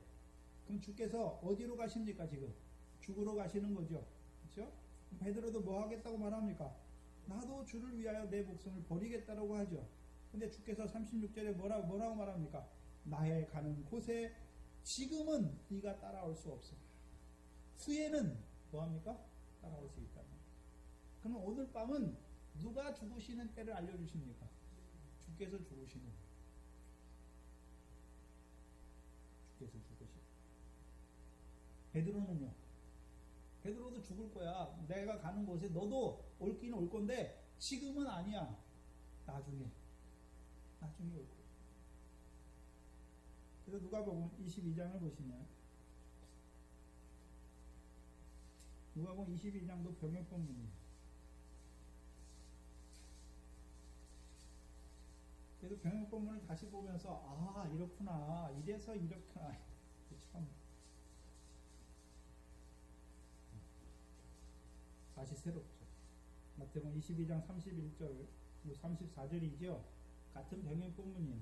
[SPEAKER 1] 그럼 주께서 어디로 가십니까? 지금 죽으러 가시는 거죠. 그렇죠? 베드로도 뭐 하겠다고 말합니까? 나도 주를 위하여 내 목숨을 버리겠다라고 하죠. 근데 주께서 36절에 뭐라고 말합니까? 나의 가는 곳에 지금은 네가 따라올 수 없어. 후에는 뭐합니까? 따라올 수 있다. 그럼 오늘 밤은 누가 죽으시는 때를 알려주십니까? 주께서 죽으시는. 주께서 죽으시고. 베드로는요? 베드로도 죽을 거야. 내가 가는 곳에 너도 올긴 올 건데 지금은 아니야. 나중에 올 거야. 그래서 누가복음 22장을 보시면 누가복음 22장도 병역본문이에요. 그래서 병역본문을 다시 보면서 아 이렇구나. 이래서 이렇구나. 참 다시 새롭죠. 마태복음 22장 31절 34절이죠. 같은 병역본문이에요.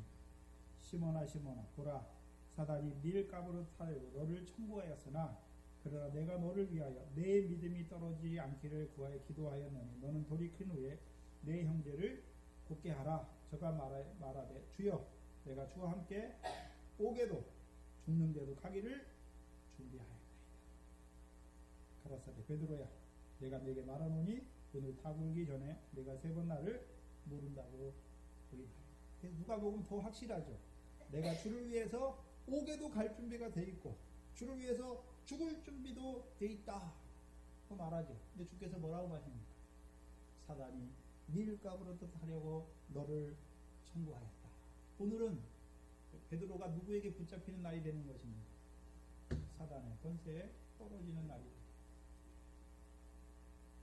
[SPEAKER 1] 시몬아 시몬아 보라 사단이 밀가부로 타려고 너를 청구하였으나 그러나 내가 너를 위하여 내 믿음이 떨어지지 않기를 구하여 기도하였느니 너는 돌이킨 후에 내 형제를 굳게 하라. 저가 말하되 주여 내가 주와 함께 오게도 죽는데도 가기를 준비하였나이다. 가라사대 베드로야 내가 네게 말하노니 오늘 타불기 전에 내가 3번 나를 모른다고 보이다. 누가복음 더 확실하죠. 내가 주를 위해서 오게도 갈 준비가 돼 있고 주를 위해서 죽을 준비도 돼 있다. 또 말하죠. 근데 주께서 뭐라고 하십니까? 사단이 밀가부로 뜻하려고 너를 청구하였다. 오늘은 베드로가 누구에게 붙잡히는 날이 되는 것입니다. 사단의 권세에 떨어지는 날이다.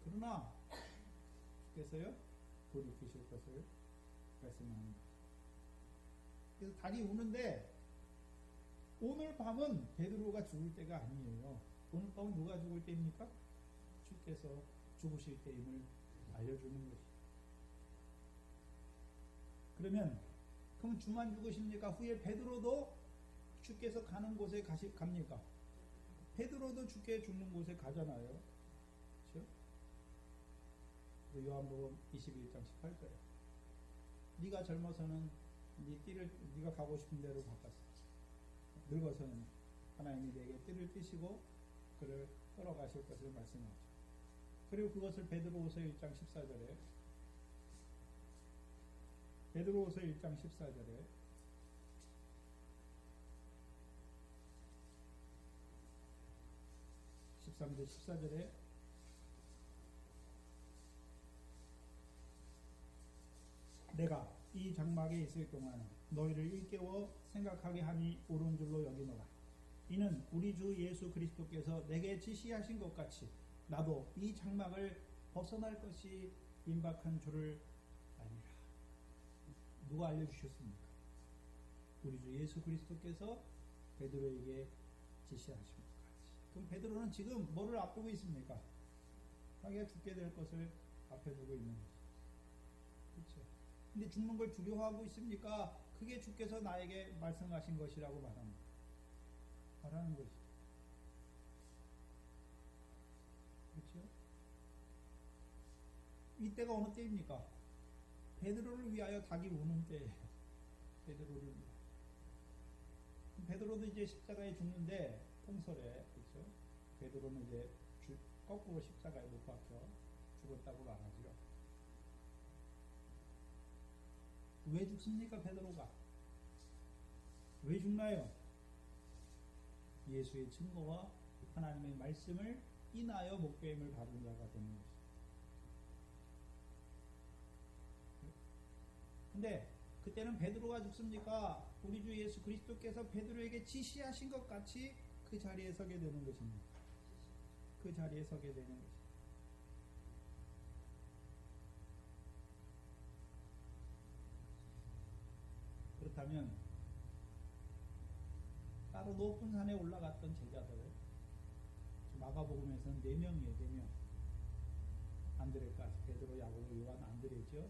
[SPEAKER 1] 그러나 주께서요 돌이키실 것을 말씀합니다. 그래서 달이 우는데 오늘 밤은 베드로가 죽을 때가 아니에요. 오늘 밤은 누가 죽을 때입니까? 주께서 죽으실 때임을 알려주는 것이죠. 그럼 주만 죽으십니까? 후에 베드로도 주께서 가는 곳에 갑니까? 베드로도 주께 죽는 곳에 가잖아요. 그렇죠? 요한복음 21장 18절에 네가 젊어서는 네 띠를 네가 가고 싶은 대로 바꿨어. 늙어서는 하나님이 내게 띠를 띠시고 그를 끌어가실 것을 말씀하죠. 그리고 그것을 베드로후서 1장 14절에 베드로후서 1장 14절에 13절 14절에 내가 이 장막에 있을 동안 너희를 일깨워 생각하게 하니 옳은 줄로 여기노라. 이는 우리 주 예수 그리스도께서 내게 지시하신 것 같이 나도 이 장막을 벗어날 것이 임박한 줄을 아니라. 누가 알려주셨습니까? 우리 주 예수 그리스도께서 베드로에게 지시하신 것 같이. 그럼 베드로는 지금 뭐를 앞두고 있습니까? 자기가 죽게 될 것을 앞에 두고 있는 거죠. 그렇죠? 근데 죽는 걸 두려워하고 있습니까? 그게 주께서 나에게 말씀하신 것이라고 말하는 것이죠. 그렇죠? 이때가 어느 때입니까? 베드로를 위하여 닭이 우는 때예요. 베드로를 위하여. 베드로도 이제 십자가에 죽는데 통설에 그렇죠? 베드로는 이제 거꾸로 십자가에 못 박혀 죽었다고 말하죠. 왜 죽습니까? 베드로가 왜 죽나요? 예수의 증거와 하나님의 말씀을 인하여 목배임을 받은 자가 되는 것입니다. 근데 그때는 베드로가 죽습니까? 우리 주 예수 그리스도께서 베드로에게 지시하신 것 같이 그 자리에 서게 되는 것입니다. 그 자리에 서게 되는 것입니다. 그렇다면 따로 높은 산에 올라갔던 제자들, 마가복음에서는 4명이에요. 4명. 안드레가, 베드로, 야고보, 요한, 안드레죠.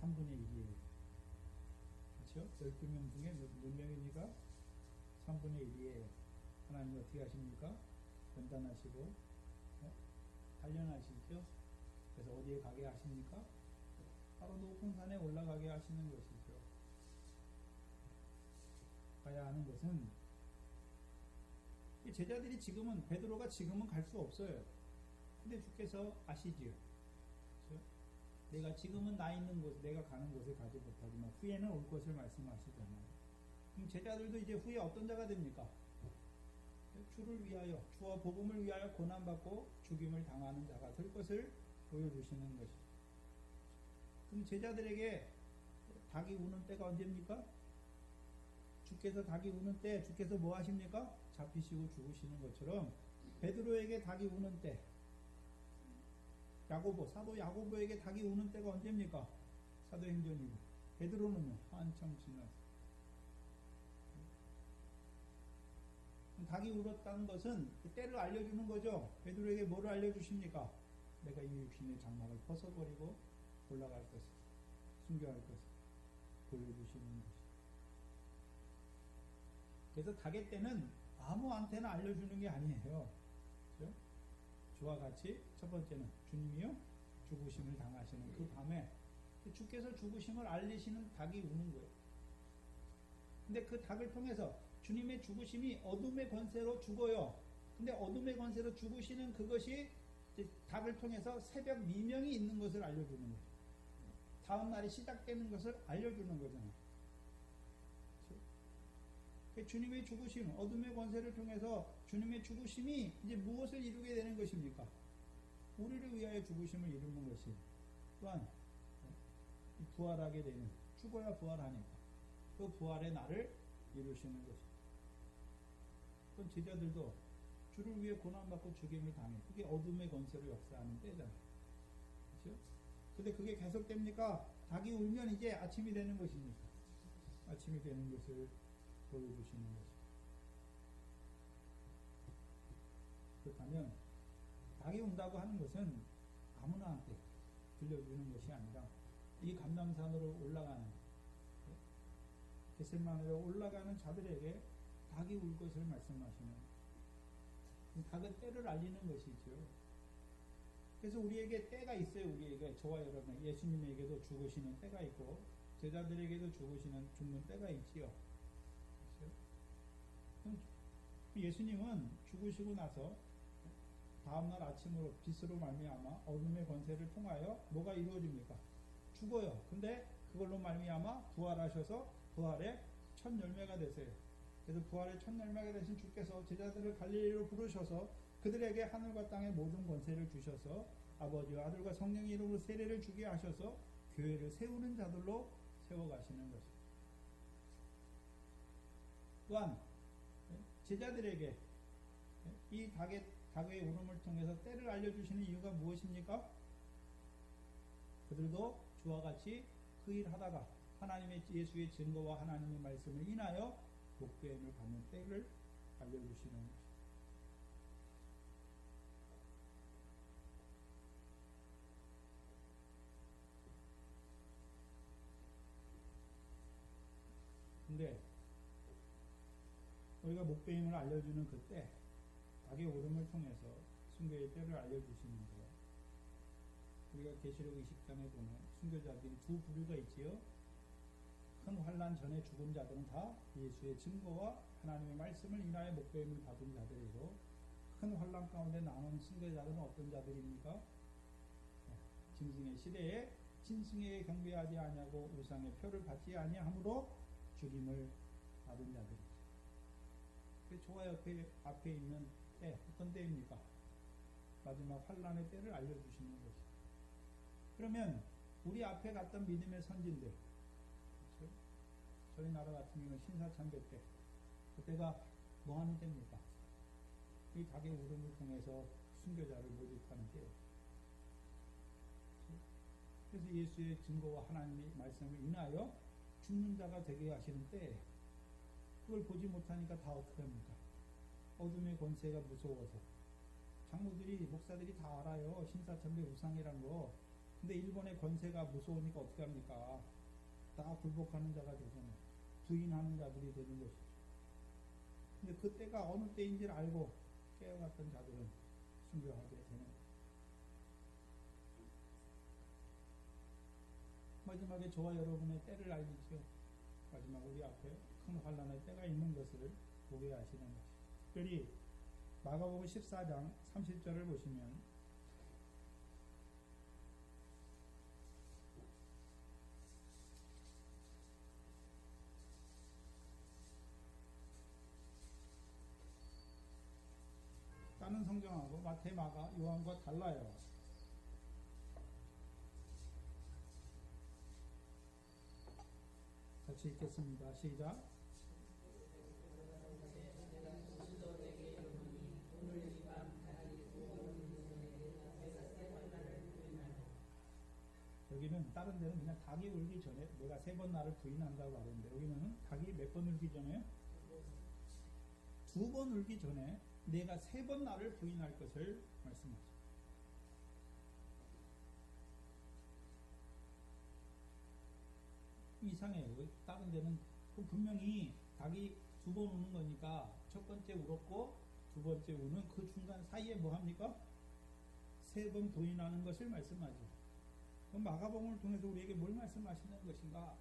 [SPEAKER 1] 3분의 1이에요. 그렇죠? 12명 중에 몇 명입니까? 3분의 1이에요. 하나님 어떻게 하십니까? 연단하시고 단련하시죠. 그래서 어디에 가게 하십니까? 바로 높은 산에 올라가게 하시는 것이죠. 가야 하는 것은 제자들이 지금은 베드로가 지금은 갈 수 없어요. 근데 주께서 아시지요. 그렇죠? 내가 지금은 나 있는 곳, 내가 가는 곳에 가지 못하지만 후에는 올 것을 말씀하시잖아요. 그럼 제자들도 이제 후에 어떤 자가 됩니까? 주를 위하여, 주와 복음을 위하여 고난받고 죽임을 당하는 자가 될 것을 보여주시는 것이죠. 그럼 제자들에게 닭이 우는 때가 언제입니까? 주께서 닭이 우는 때 주께서 뭐 하십니까? 잡히시고 죽으시는 것처럼 베드로에게 닭이 우는 때, 사도 야고보에게 닭이 우는 때가 언제입니까? 사도행전이고, 베드로는요 한참 지나서. 닭이 울었다는 것은 그 때를 알려주는 거죠. 베드로에게 뭐를 알려주십니까? 내가 이 육신의 장막을 벗어버리고 올라갈 것을, 순교할 것을 보여주시는 것이죠. 그래서 닭의 때는 아무한테나 알려주는 게 아니에요. 그렇죠? 주와 같이 첫 번째는 주님이요 죽으심을 당하시는 그 밤에 주께서 죽으심을 알리시는 닭이 우는 거예요. 근데 그 닭을 통해서 주님의 죽으심이 어둠의 권세로 죽어요. 근데 어둠의 권세로 죽으시는 그것이 닭을 통해서 새벽 미명이 있는 것을 알려주는 거예요. 다음 날이 시작되는 것을 알려주는 거잖아요. 주님의 죽으심, 어둠의 권세를 통해서 주님의 죽으심이 이제 무엇을 이루게 되는 것입니까? 우리를 위하여 죽으심을 이루는 것이 또한 부활하게 되는, 죽어야 부활하니까 그 부활의 날을 이루시는 것입니다. 그럼 제자들도 주를 위해 고난받고 죽임을 당해. 그게 어둠의 권세로 역사하는 때잖아요. 그렇죠? 근데 그게 계속됩니까? 닭이 울면 이제 아침이 되는 것입니까? 아침이 되는 것을 보여주시는 것입니다. 그렇다면 닭이 운다고 하는 것은 아무나한테 들려주는 것이 아니라 이 감람산으로 올라가는, 겟세마네로 올라가는 자들에게 닭이 울 것을 말씀하시는, 닭은 때를 알리는 것이죠. 그래서 우리에게 때가 있어요. 우리에게, 저와 여러분, 예수님에게도 죽으시는 때가 있고 제자들에게도 죽는 때가 있지요. 예수님은 죽으시고 나서 다음날 아침으로 빛으로 말미암아 어둠의 권세를 통하여 뭐가 이루어집니까? 죽어요. 근데 그걸로 말미암아 부활하셔서 부활의 첫 열매가 되세요. 그래서 부활의 첫 열매가 되신 주께서 제자들을 갈릴리로 부르셔서 그들에게 하늘과 땅의 모든 권세를 주셔서 아버지와 아들과 성령의 이름으로 세례를 주게 하셔서 교회를 세우는 자들로 세워가시는 것입니다. 또한 제자들에게 이 닭의 울음을 통해서 때를 알려주시는 이유가 무엇입니까? 그들도 주와 같이 그 일 하다가 하나님의 예수의 증거와 하나님의 말씀을 인하여 복되임을 받는 때를 알려주시는 것입니다. 근데 우리가 목배임을 알려주는 그때 닭의 울음을 통해서 순교의 때를 알려주시는 것, 우리가 계시록 20장에 보면 순교자들이 두 부류가 있지요. 큰 환난 전에 죽은 자들은 다 예수의 증거와 하나님의 말씀을 인하여 목배임을 받은 자들이고, 큰 환난 가운데 나온 순교자들은 어떤 자들입니까? 짐승의 시대에 짐승에게 경배하지 아니하고 우상의 표를 받지 아니하므로 죽임을 받은 자들이죠. 저와 앞에 있는 때, 어떤 때입니까? 마지막 환난의 때를 알려주시는 것이죠. 그러면 우리 앞에 갔던 믿음의 선진들, 저희 나라 같은 경우는 신사참배 때, 그때가 뭐 하는 때입니까? 이 닭의 울음을 통해서 순교자를 모집하는 때예요. 그래서 예수의 증거와 하나님의 말씀을 인하여 죽는 자가 되게 하시는 때에 그걸 보지 못하니까 다 어떻게 합니까? 어둠의 권세가 무서워서 장로들이 목사들이 다 알아요. 신사참배 우상이란 거. 근데 일본의 권세가 무서우니까 어떻게 합니까? 다 굴복하는 자가 되잖아요. 부인하는 자들이 되는 것이죠. 근데 그때가 어느 때인지를 알고 깨어났던 자들은 순교하게 되는 거예요. 마지막에 저와 여러분의 때를 알리죠. 마지막 우리 앞에 큰 환란의 때가 있는 것을 보게 하시는 것이죠. 특별히 마가복음 14장 30절을 보시면 다른 성경하고 마태, 마가, 요한과 달라요. 같이 읽겠습니다. 시작. 여기는 다른 데는 그냥 닭이 울기 전에 내가 3번 나를 부인한다고 말했는데 여기는 닭이 몇 번 울기 전에 2번 울기 전에 내가 3번 나를 부인할 것을 말씀하죠. 이상해요. 다른 데는 분명히 닭이 2번 우는 거니까 첫 번째 울었고 2번째 우는 그 중간 사이에 뭐 합니까? 3번 부인하는 것을 말씀하죠. 그럼 마가복음을 통해서 우리에게 뭘 말씀하시는 것인가?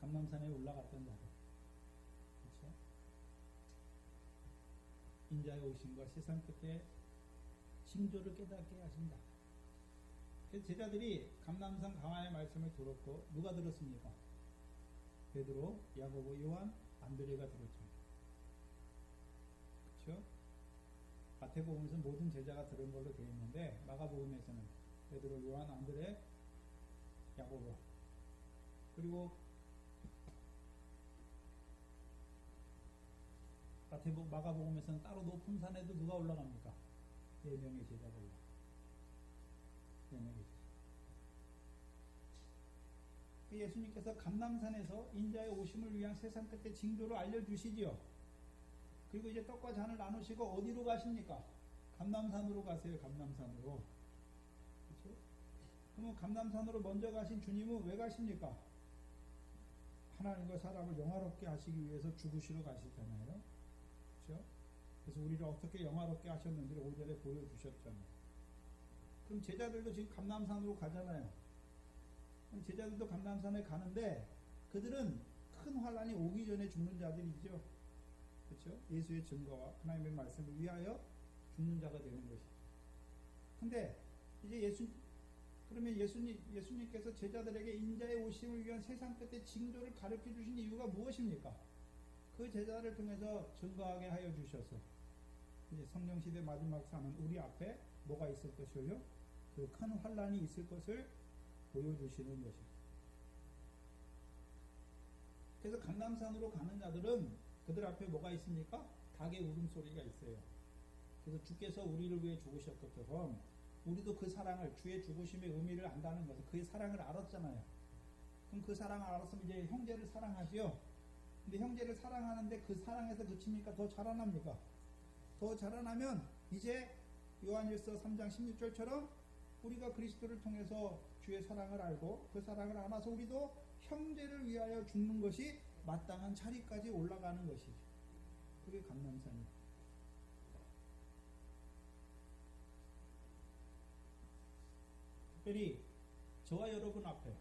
[SPEAKER 1] 감람산에 올라갔던 자들, 그렇죠? 인자의 오심과 세상 끝에 징조를 깨닫게 하신다. 그래서 제자들이 감람산 강화의 말씀을 들었고 누가 들었습니까? 베드로, 야고보, 요한, 안드레가 들었죠. 그렇죠? 마태복음에서 모든 제자가 들은 걸로 되어 있는데 마가복음에서는 베드로, 요한, 안드레, 야고보 그리고 마가복음에서는 따로 높은 산에도 누가 올라갑니까? 4명의 제자가 올라갑니다. 4명의 제자. 예수님께서 감람산에서 인자의 오심을 위한 세상 끝의 징조를 알려주시지요. 그리고 이제 떡과 잔을 나누시고 어디로 가십니까? 감람산으로 가세요. 감람산으로. 그렇죠? 그러면 감람산으로 먼저 가신 주님은 왜 가십니까? 하나님과 사람을 영화롭게 하시기 위해서 죽으시러 가시잖아요. 그렇죠? 그래서 우리를 어떻게 영화롭게 하셨는지를 5절에 보여주셨잖아요. 그럼 제자들도 지금 감람산으로 가잖아요. 그럼 제자들도 감람산에 가는데 그들은 큰 환란이 오기 전에 죽는 자들이죠. 그렇죠? 예수의 증거와 하나님의 말씀을 위하여 죽는 자가 되는 것이죠. 근데 이제 그러면 예수님께서 제자들에게 인자의 오심을 위한 세상 끝의 징조를 가르쳐 주신 이유가 무엇입니까? 그 제자를 통해서 증거하게 하여 주셔서 이제 성령시대 마지막 사는 우리 앞에 뭐가 있을 것이요? 그 큰 환란이 있을 것을 보여주시는 것입니다. 그래서 감람산으로 가는 자들은 그들 앞에 뭐가 있습니까? 닭의 울음소리가 있어요. 그래서 주께서 우리를 위해 죽으셨던 것처럼 우리도 그 사랑을, 주의 죽으심의 의미를 안다는 것은 그의 사랑을 알았잖아요. 그럼 그 사랑을 알았으면 이제 형제를 사랑하지요. 근데 형제를 사랑하는데 그 사랑에서 그칩니까? 더 자라납니까? 더 자라나면 이제 요한일서 3장 16절처럼 우리가 그리스도를 통해서 주의 사랑을 알고 그 사랑을 안아서 우리도 형제를 위하여 죽는 것이 마땅한 자리까지 올라가는 것이죠. 그게 감람산이에요. 특별히 저와 여러분 앞에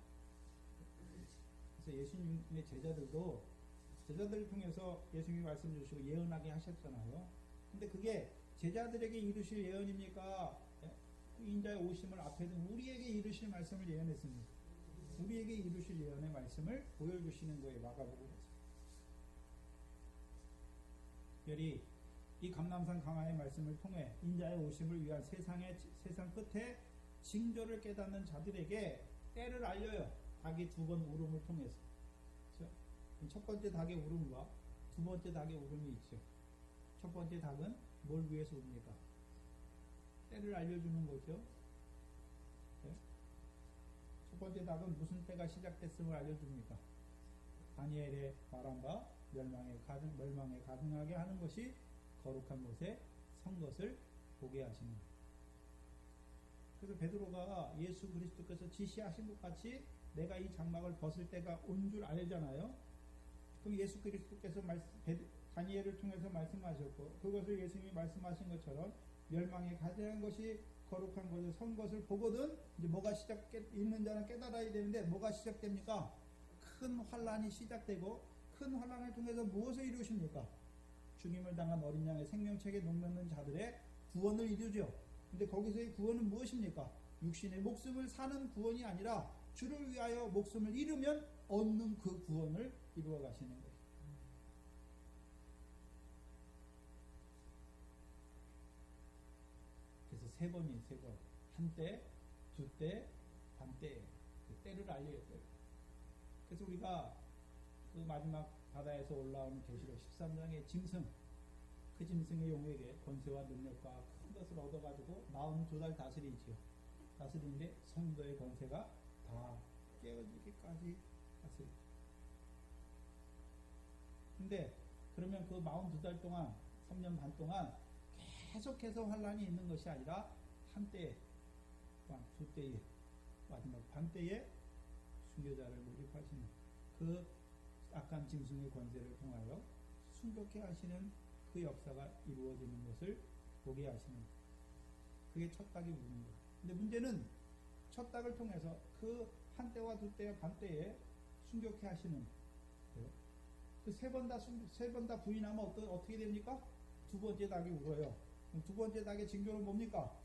[SPEAKER 1] 그래서 예수님의 제자들을 통해서 예수님이 말씀 주시고 예언하게 하셨잖아요. 근데 그게 제자들에게 이루실 예언입니까? 그 인자의 오심을 앞에 둔 우리에게 이루실 말씀을 예언했습니다. 우리에게 이루실 예언의 말씀을 보여주시는 거예요. 마가복음에서. 특별히 이 감람산 강화의 말씀을 통해 인자의 오심을 위한 세상 끝에 징조를 깨닫는 자들에게 때를 알려요. 닭이 두 번 울음을 통해서. 그렇죠? 첫 번째 닭의 울음과 두 번째 닭의 울음이 있죠. 첫 번째 닭은 뭘 위해서 웁니까? 때를 알려주는 거죠. 네? 첫 번째 닭은 무슨 때가 시작됐음을 알려줍니까? 다니엘의 바람과 멸망에 가증하게 하는 것이 거룩한 곳에 선 것을 보게 하시는 거예요. 그래서 베드로가 예수 그리스도께서 지시하신 것 같이 내가 이 장막을 벗을 때가 온 줄 알잖아요. 그럼 예수 그리스도께서 다니엘을 통해서 말씀하셨고, 그것을 예수님이 말씀하신 것처럼 멸망에 가증한 것이 거룩한 곳에 선 것을 보거든 이제 뭐가 있는 자는 깨달아야 되는데 뭐가 시작됩니까? 큰 환란이 시작되고, 큰 환란을 통해서 무엇을 이루십니까? 죽임을 당한 어린 양의 생명책에 녹는 자들의 구원을 이루죠. 근데 거기서의 구원은 무엇입니까? 육신의 목숨을 사는 구원이 아니라 주를 위하여 목숨을 잃으면 얻는 그 구원을 이루어 가시는 거예요. 그래서 세 번이에요, 세 번. 한때, 두때, 반때. 그 때를 알려야 돼요. 그래서 우리가 그 마지막 바다에서 올라오는 계시록 13장의 짐승, 그 짐승의 용에게 권세와 능력과 큰 것을 얻어가지고 42달 다스리지요. 다스리는데 성도의 권세가 다 깨어지기까지 다스리죠. 근데 그러면 그 42달 동안, 3년 반 동안 계속해서 환란이 있는 것이 아니라 한때, 두 때에, 마지막 반때에 순교자를 모집하시는 그 악한 짐승의 권세를 통하여 순교케 하시는 그 역사가 이루어지는 것을 보게 하시는 거예요. 그게 첫 닭이 우는 거예요. 근데 문제는 첫 닭을 통해서 그 한때와 두때와 반때에 순교케 하시는 거예요. 그 세 번 다 부인하면 어떻게 됩니까? 두 번째 닭이 울어요. 두 번째 닭의 징조는 뭡니까?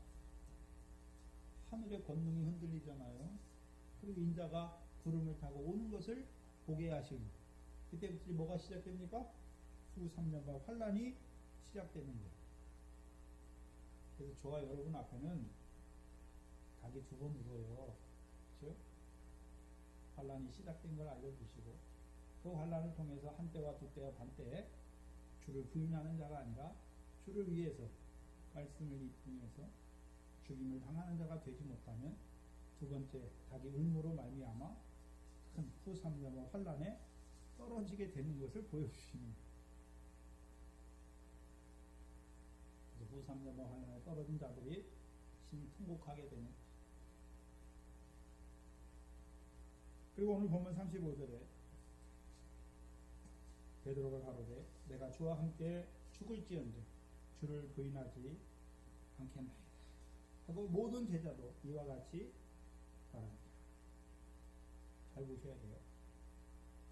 [SPEAKER 1] 하늘의 권능이 흔들리잖아요. 그리고 인자가 구름을 타고 오는 것을 보게 하시고, 그때부터 뭐가 시작됩니까? 후 3년간 환란이 시작되는 거예요. 그래서 저와 여러분 앞에는 닭이 두 번 울어요. 그렇죠? 환란이 시작된 걸 알려주시고, 그 환란을 통해서 한때와 두때와 반때에 주를 부인하는 자가 아니라 주를 위해서 말씀을 입증해서 죽임을 당하는 자가 되지 못하면 두 번째 닭이 울므로 말미암아 큰 후 3년의 환란에 떨어지게 되는 것을 보여주시는 거예요. 그래서 후 3년의 환란에 떨어진 자들이 심히 통곡하게 되는 거죠. 그리고 오늘 본문 35절에 베드로가 가로되 내가 주와 함께 죽을지언정 주를 부인하지 않겠나이다 하고 모든 제자도 이와 같이 말합니다. 잘 보셔야 돼요.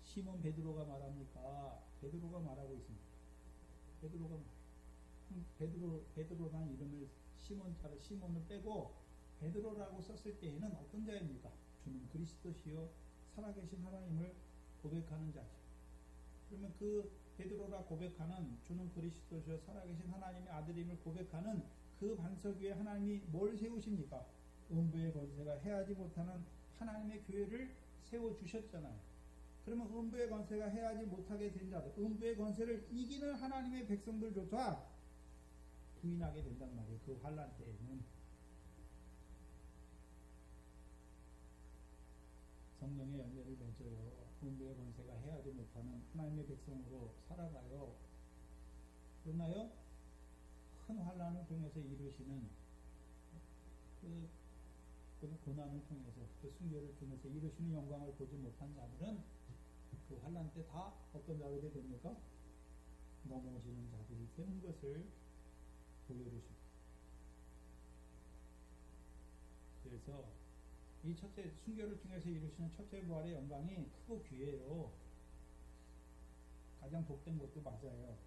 [SPEAKER 1] 시몬 베드로가 말합니까? 베드로가 말하고 있습니다. 베드로라는 이름을 시몬을 빼고 베드로라고 썼을 때에는 어떤 자입니까? 주는 그리스도시요 살아계신 하나님을 고백하는 자죠. 그러면 그 베드로라 고백하는 주는 그리스도시요 살아계신 하나님의 아들임을 고백하는 그 반석 위에 하나님이 뭘 세우십니까? 음부의 권세가 해하지 못하는 하나님의 교회를 세워주셨잖아요. 그러면 음부의 권세가 해하지 못하게 된 자들, 음부의 권세를 이기는 하나님의 백성들조차 부인하게 된단 말이에요. 그 환란 때에는. 성령의 열매를 맺어요. 음부의 권세가 해하지 못하는 하나님의 백성으로 살아가요. 그러나요? 큰 환란을 통해서 이루시는 그 고난을 통해서 그 순교를 통해서 이루시는 영광을 보지 못한 자들은 그 환란 때 다 어떤 자들이 됩니까? 넘어지는 자들이 되는 것을 보여주십니다. 그래서 이 첫째 순교를 통해서 이루시는 첫째 부활의 영광이 크고 귀해요. 가장 복된 것도 맞아요.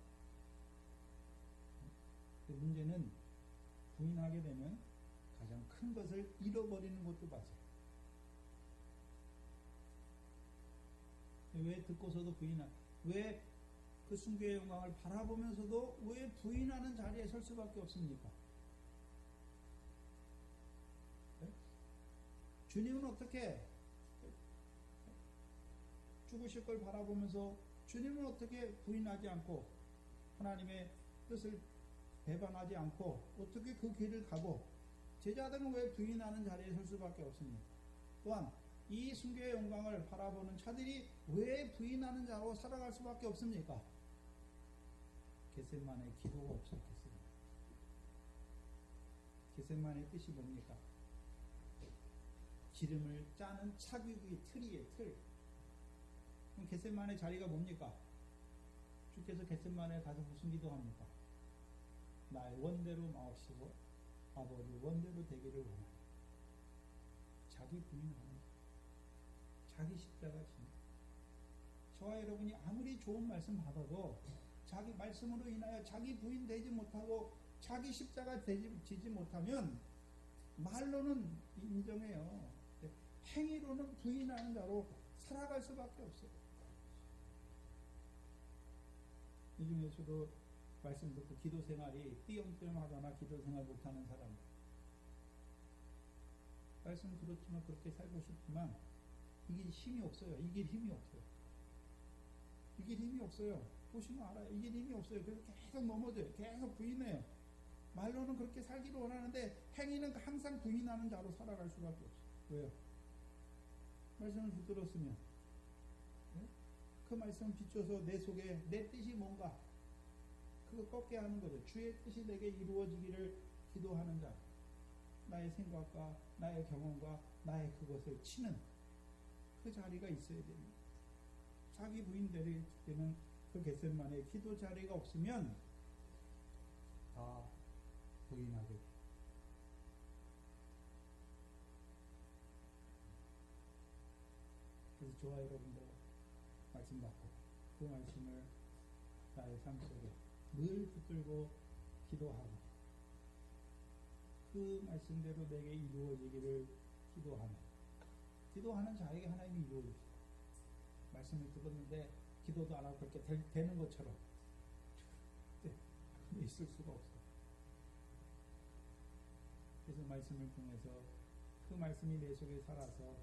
[SPEAKER 1] 문제는 부인하게 되면 가장 큰 것을 잃어버리는 것도 맞아요. 왜 듣고서도 왜 그 순교의 영광을 바라보면서도 왜 부인하는 자리에 설 수밖에 없습니까? 네? 주님은 어떻게 죽으실 걸 바라보면서 주님은 어떻게 부인하지 않고 하나님의 뜻을 배반하지 않고 어떻게 그 길을 가고 제자들은 왜 부인하는 자리에 설 수밖에 없습니까? 또한 이 순교의 영광을 바라보는 자들이 왜 부인하는 자로 살아갈 수밖에 없습니까? 겟세마네 기도가 없었겠습니다. 겟세마네 뜻이 뭡니까? 기름을 짜는 차기구의 틀이에요. 틀. 그럼 겟세마네 자리가 뭡니까? 주께서 겟세마네에 가서 무슨 기도합니까? 나의 원대로 마옵시고 아버지 원대로 되기를 원하니. 자기 부인하는 자기 십자가 지는. 저와 여러분이 아무리 좋은 말씀 받아도 자기 말씀으로 인하여 자기 부인 되지 못하고 자기 십자가 지지 못하면 말로는 인정해요. 행위로는 부인하는 자로 살아갈 수밖에 없어요. 이 중에서도 말씀 듣고 기도 생활이 띄엄띄엄 하거나 기도 생활 못하는 사람, 말씀 들었지만 그렇게 살고 싶지만 이길 힘이 없어요. 이길 힘이 없어요. 이길 힘이 없어요. 보시면 알아요. 이길 힘이 없어요. 그래서 계속 넘어져요. 계속 부인해요. 말로는 그렇게 살기를 원하는데 행위는 항상 부인하는 자로 살아갈 수밖에 없어요. 왜요? 말씀을 붙들었으면 그 말씀 비춰서 내 속에 내 뜻이 뭔가 그거 꺾게 하는 거죠. 주의 뜻이 내게 이루어지기를 기도하는 자, 나의 생각과 나의 경험과 나의 그것을 치는 그 자리가 있어야 됩니다. 자기 부인들이 되는 그 겟세마네 기도 자리가 없으면 다 부인하게 돼요. 그래서 저와 여러분도 말씀 받고 그 말씀을 나의 삶 속에 늘 붙들고 기도하고 그 말씀대로 내게 이루어지기를 기도하는 자에게 하나님이 이루어주세요. 말씀을 듣었는데 기도도 안 하고 그렇게 되는 것처럼 있을 수가 없어요. 그래서 말씀을 통해서 그 말씀이 내 속에 살아서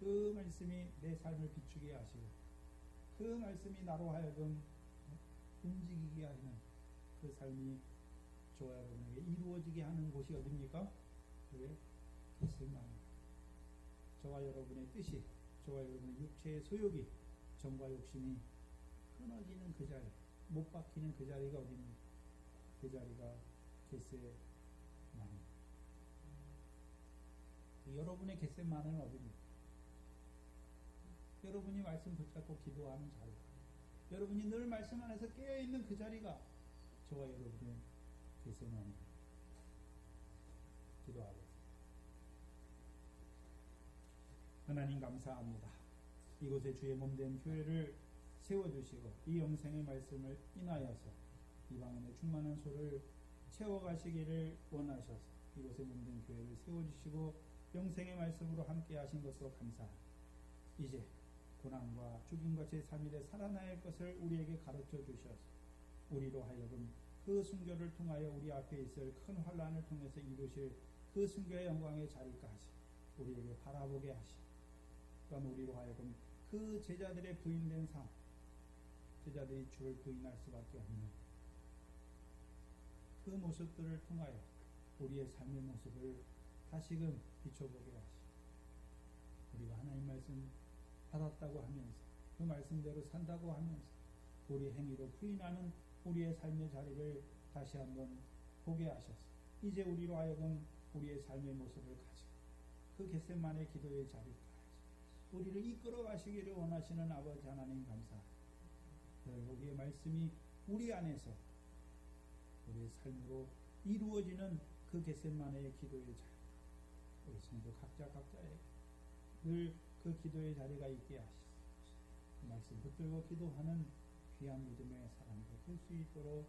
[SPEAKER 1] 그 말씀이 내 삶을 비추게 하시고 그 말씀이 나로 하여금 움직이게 하는 그 삶이 저와 여러분에게 이루어지게 하는 곳이 어디입니까? 그게 겟세마네. 저와 여러분의 뜻이, 저와 여러분의 육체의 소욕이, 정과 욕심이 끊어지는 그 자리, 못 박히는 그 자리가 어디입니까? 그 자리가 겟세마네. 여러분의 겟세마네는 어디입니까? 여러분이 말씀 붙잡고 기도하는 자리, 여러분이 늘 말씀 안에서 깨어있는 그 자리가 저와 여러분의 겟세마네입니다. 기도하겠습니다. 하나님 감사합니다. 이곳에 주의 몸된 교회를 세워주시고 이 영생의 말씀을 인하여서 이방인의 충만한 소를 채워가시기를 원하셔서 이곳에 몸된 교회를 세워주시고 영생의 말씀으로 함께 하신 것으로 감사합니다. 이제 고난과 죽임과 제3일에 살아날 것을 우리에게 가르쳐 주셔서 우리로 하여금 그 순교를 통하여 우리 앞에 있을 큰 환난을 통해서 이루실 그 순교의 영광의 자리까지 우리에게 바라보게 하시고 또한 우리로 하여금 그 제자들의 부인된 삶, 제자들이 주를 부인할 수밖에 없는 그 모습들을 통하여 우리의 삶의 모습을 다시금 비춰보게 하시고 우리가 하나님 말씀 받았다고 하면서 그 말씀대로 산다고 하면서 우리 행위로 부인하는 우리의 삶의 자리를 다시 한번 보게 하셔서 이제 우리로 하여금 우리의 삶의 모습을 가지고 그 겟세마네 기도의 자리까지 우리를 이끌어 가시기를 원하시는 아버지 하나님 감사합니다. 우리의 말씀이 우리 안에서 우리의 삶으로 이루어지는 그 겟세마네의 기도의 자리, 우리 성도 각자의 늘 그 기도의 자리가 있게 하시고 말씀 붙들고 기도하는 귀한 믿음의 사람들 될 수 있도록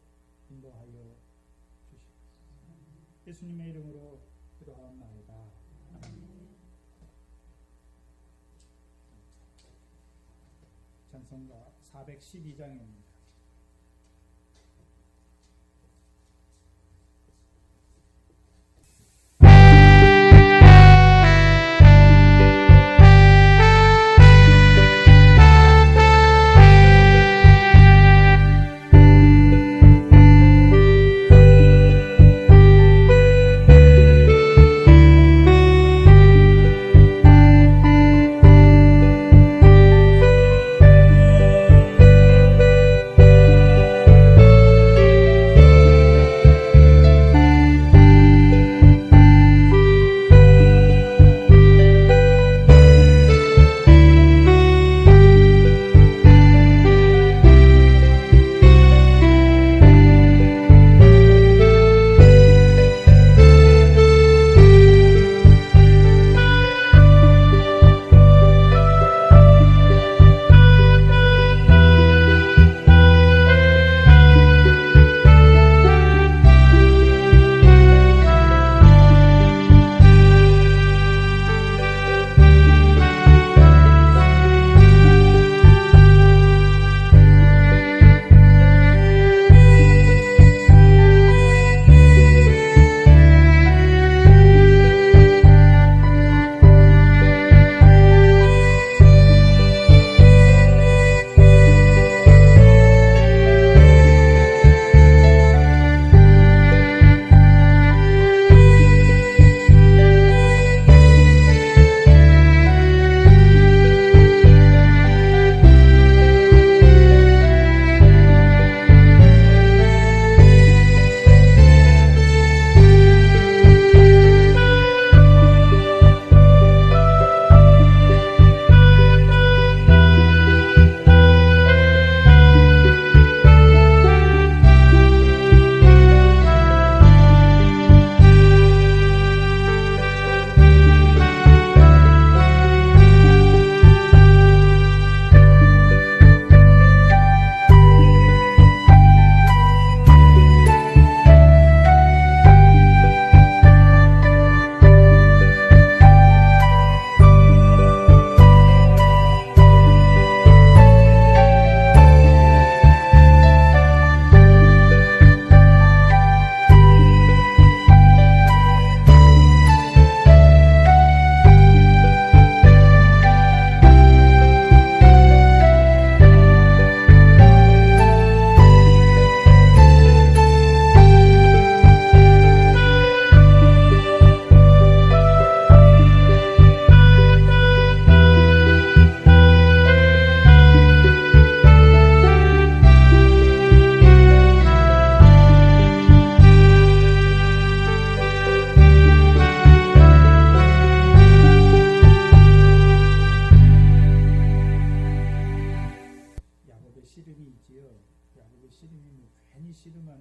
[SPEAKER 1] 인도하여 주시옵소서. 예수님의 이름으로 기도하옵나이다. 아멘. 찬송가 412장입니다.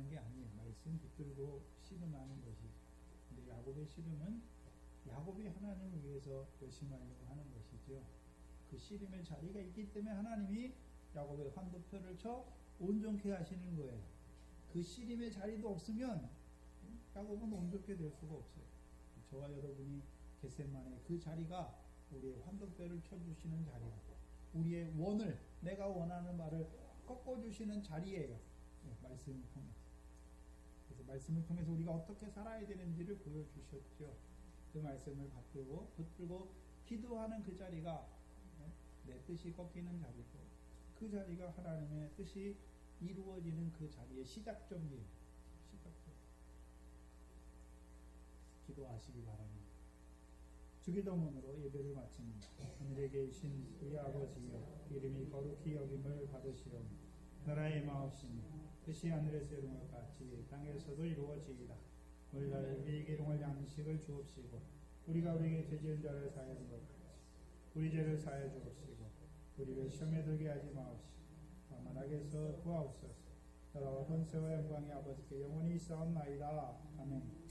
[SPEAKER 1] 게 아니에요. 말씀 붙들고 씨름하는 것이죠. 근데 야곱의 씨름은 야곱이 하나님을 위해서 열심하려고 하는 것이죠. 그 씨름의 자리가 있기 때문에 하나님이 야곱의 환도표를 쳐 온전케 하시는 거예요. 그 씨름의 자리도 없으면 야곱은 온전케 될 수가 없어요. 저와 여러분이 겟세마네 그 자리가 우리의 환도표를 쳐주시는 자리고, 우리의 원을, 내가 원하는 말을 꺾어주시는 자리예요. 말씀을 통해서. 그래서 말씀을 통해서 우리가 어떻게 살아야 되는지를 보여주셨죠. 그 말씀을 붙들고 기도하는 그 자리가 내 뜻이 꺾이는 자리고, 그 자리가 하나님의 뜻이 이루어지는 그 자리의 시작점이에요. 시작점. 기도하시기 바랍니다. 주기도문으로 예배를 마칩니다. 하늘에 계신 우리 아버지여, 이름이 거룩히 여김을 받으시오며 나라의 마옵시며 뜻이 하늘에서 이룬 것 같이 땅에서도 이루어지이다. 오늘 우리에게 일용할 양식을 주옵시고, 우리가 우리에게 죄지은 자를 사하는 것 같이 우리 죄를 사하여 주옵시고, 우리를 시험에 들게 하지 마옵시고 다만 악에서 구하옵소서. 나라와 권세와 영광이 아버지께 영원히 있사옵나이다. 아멘.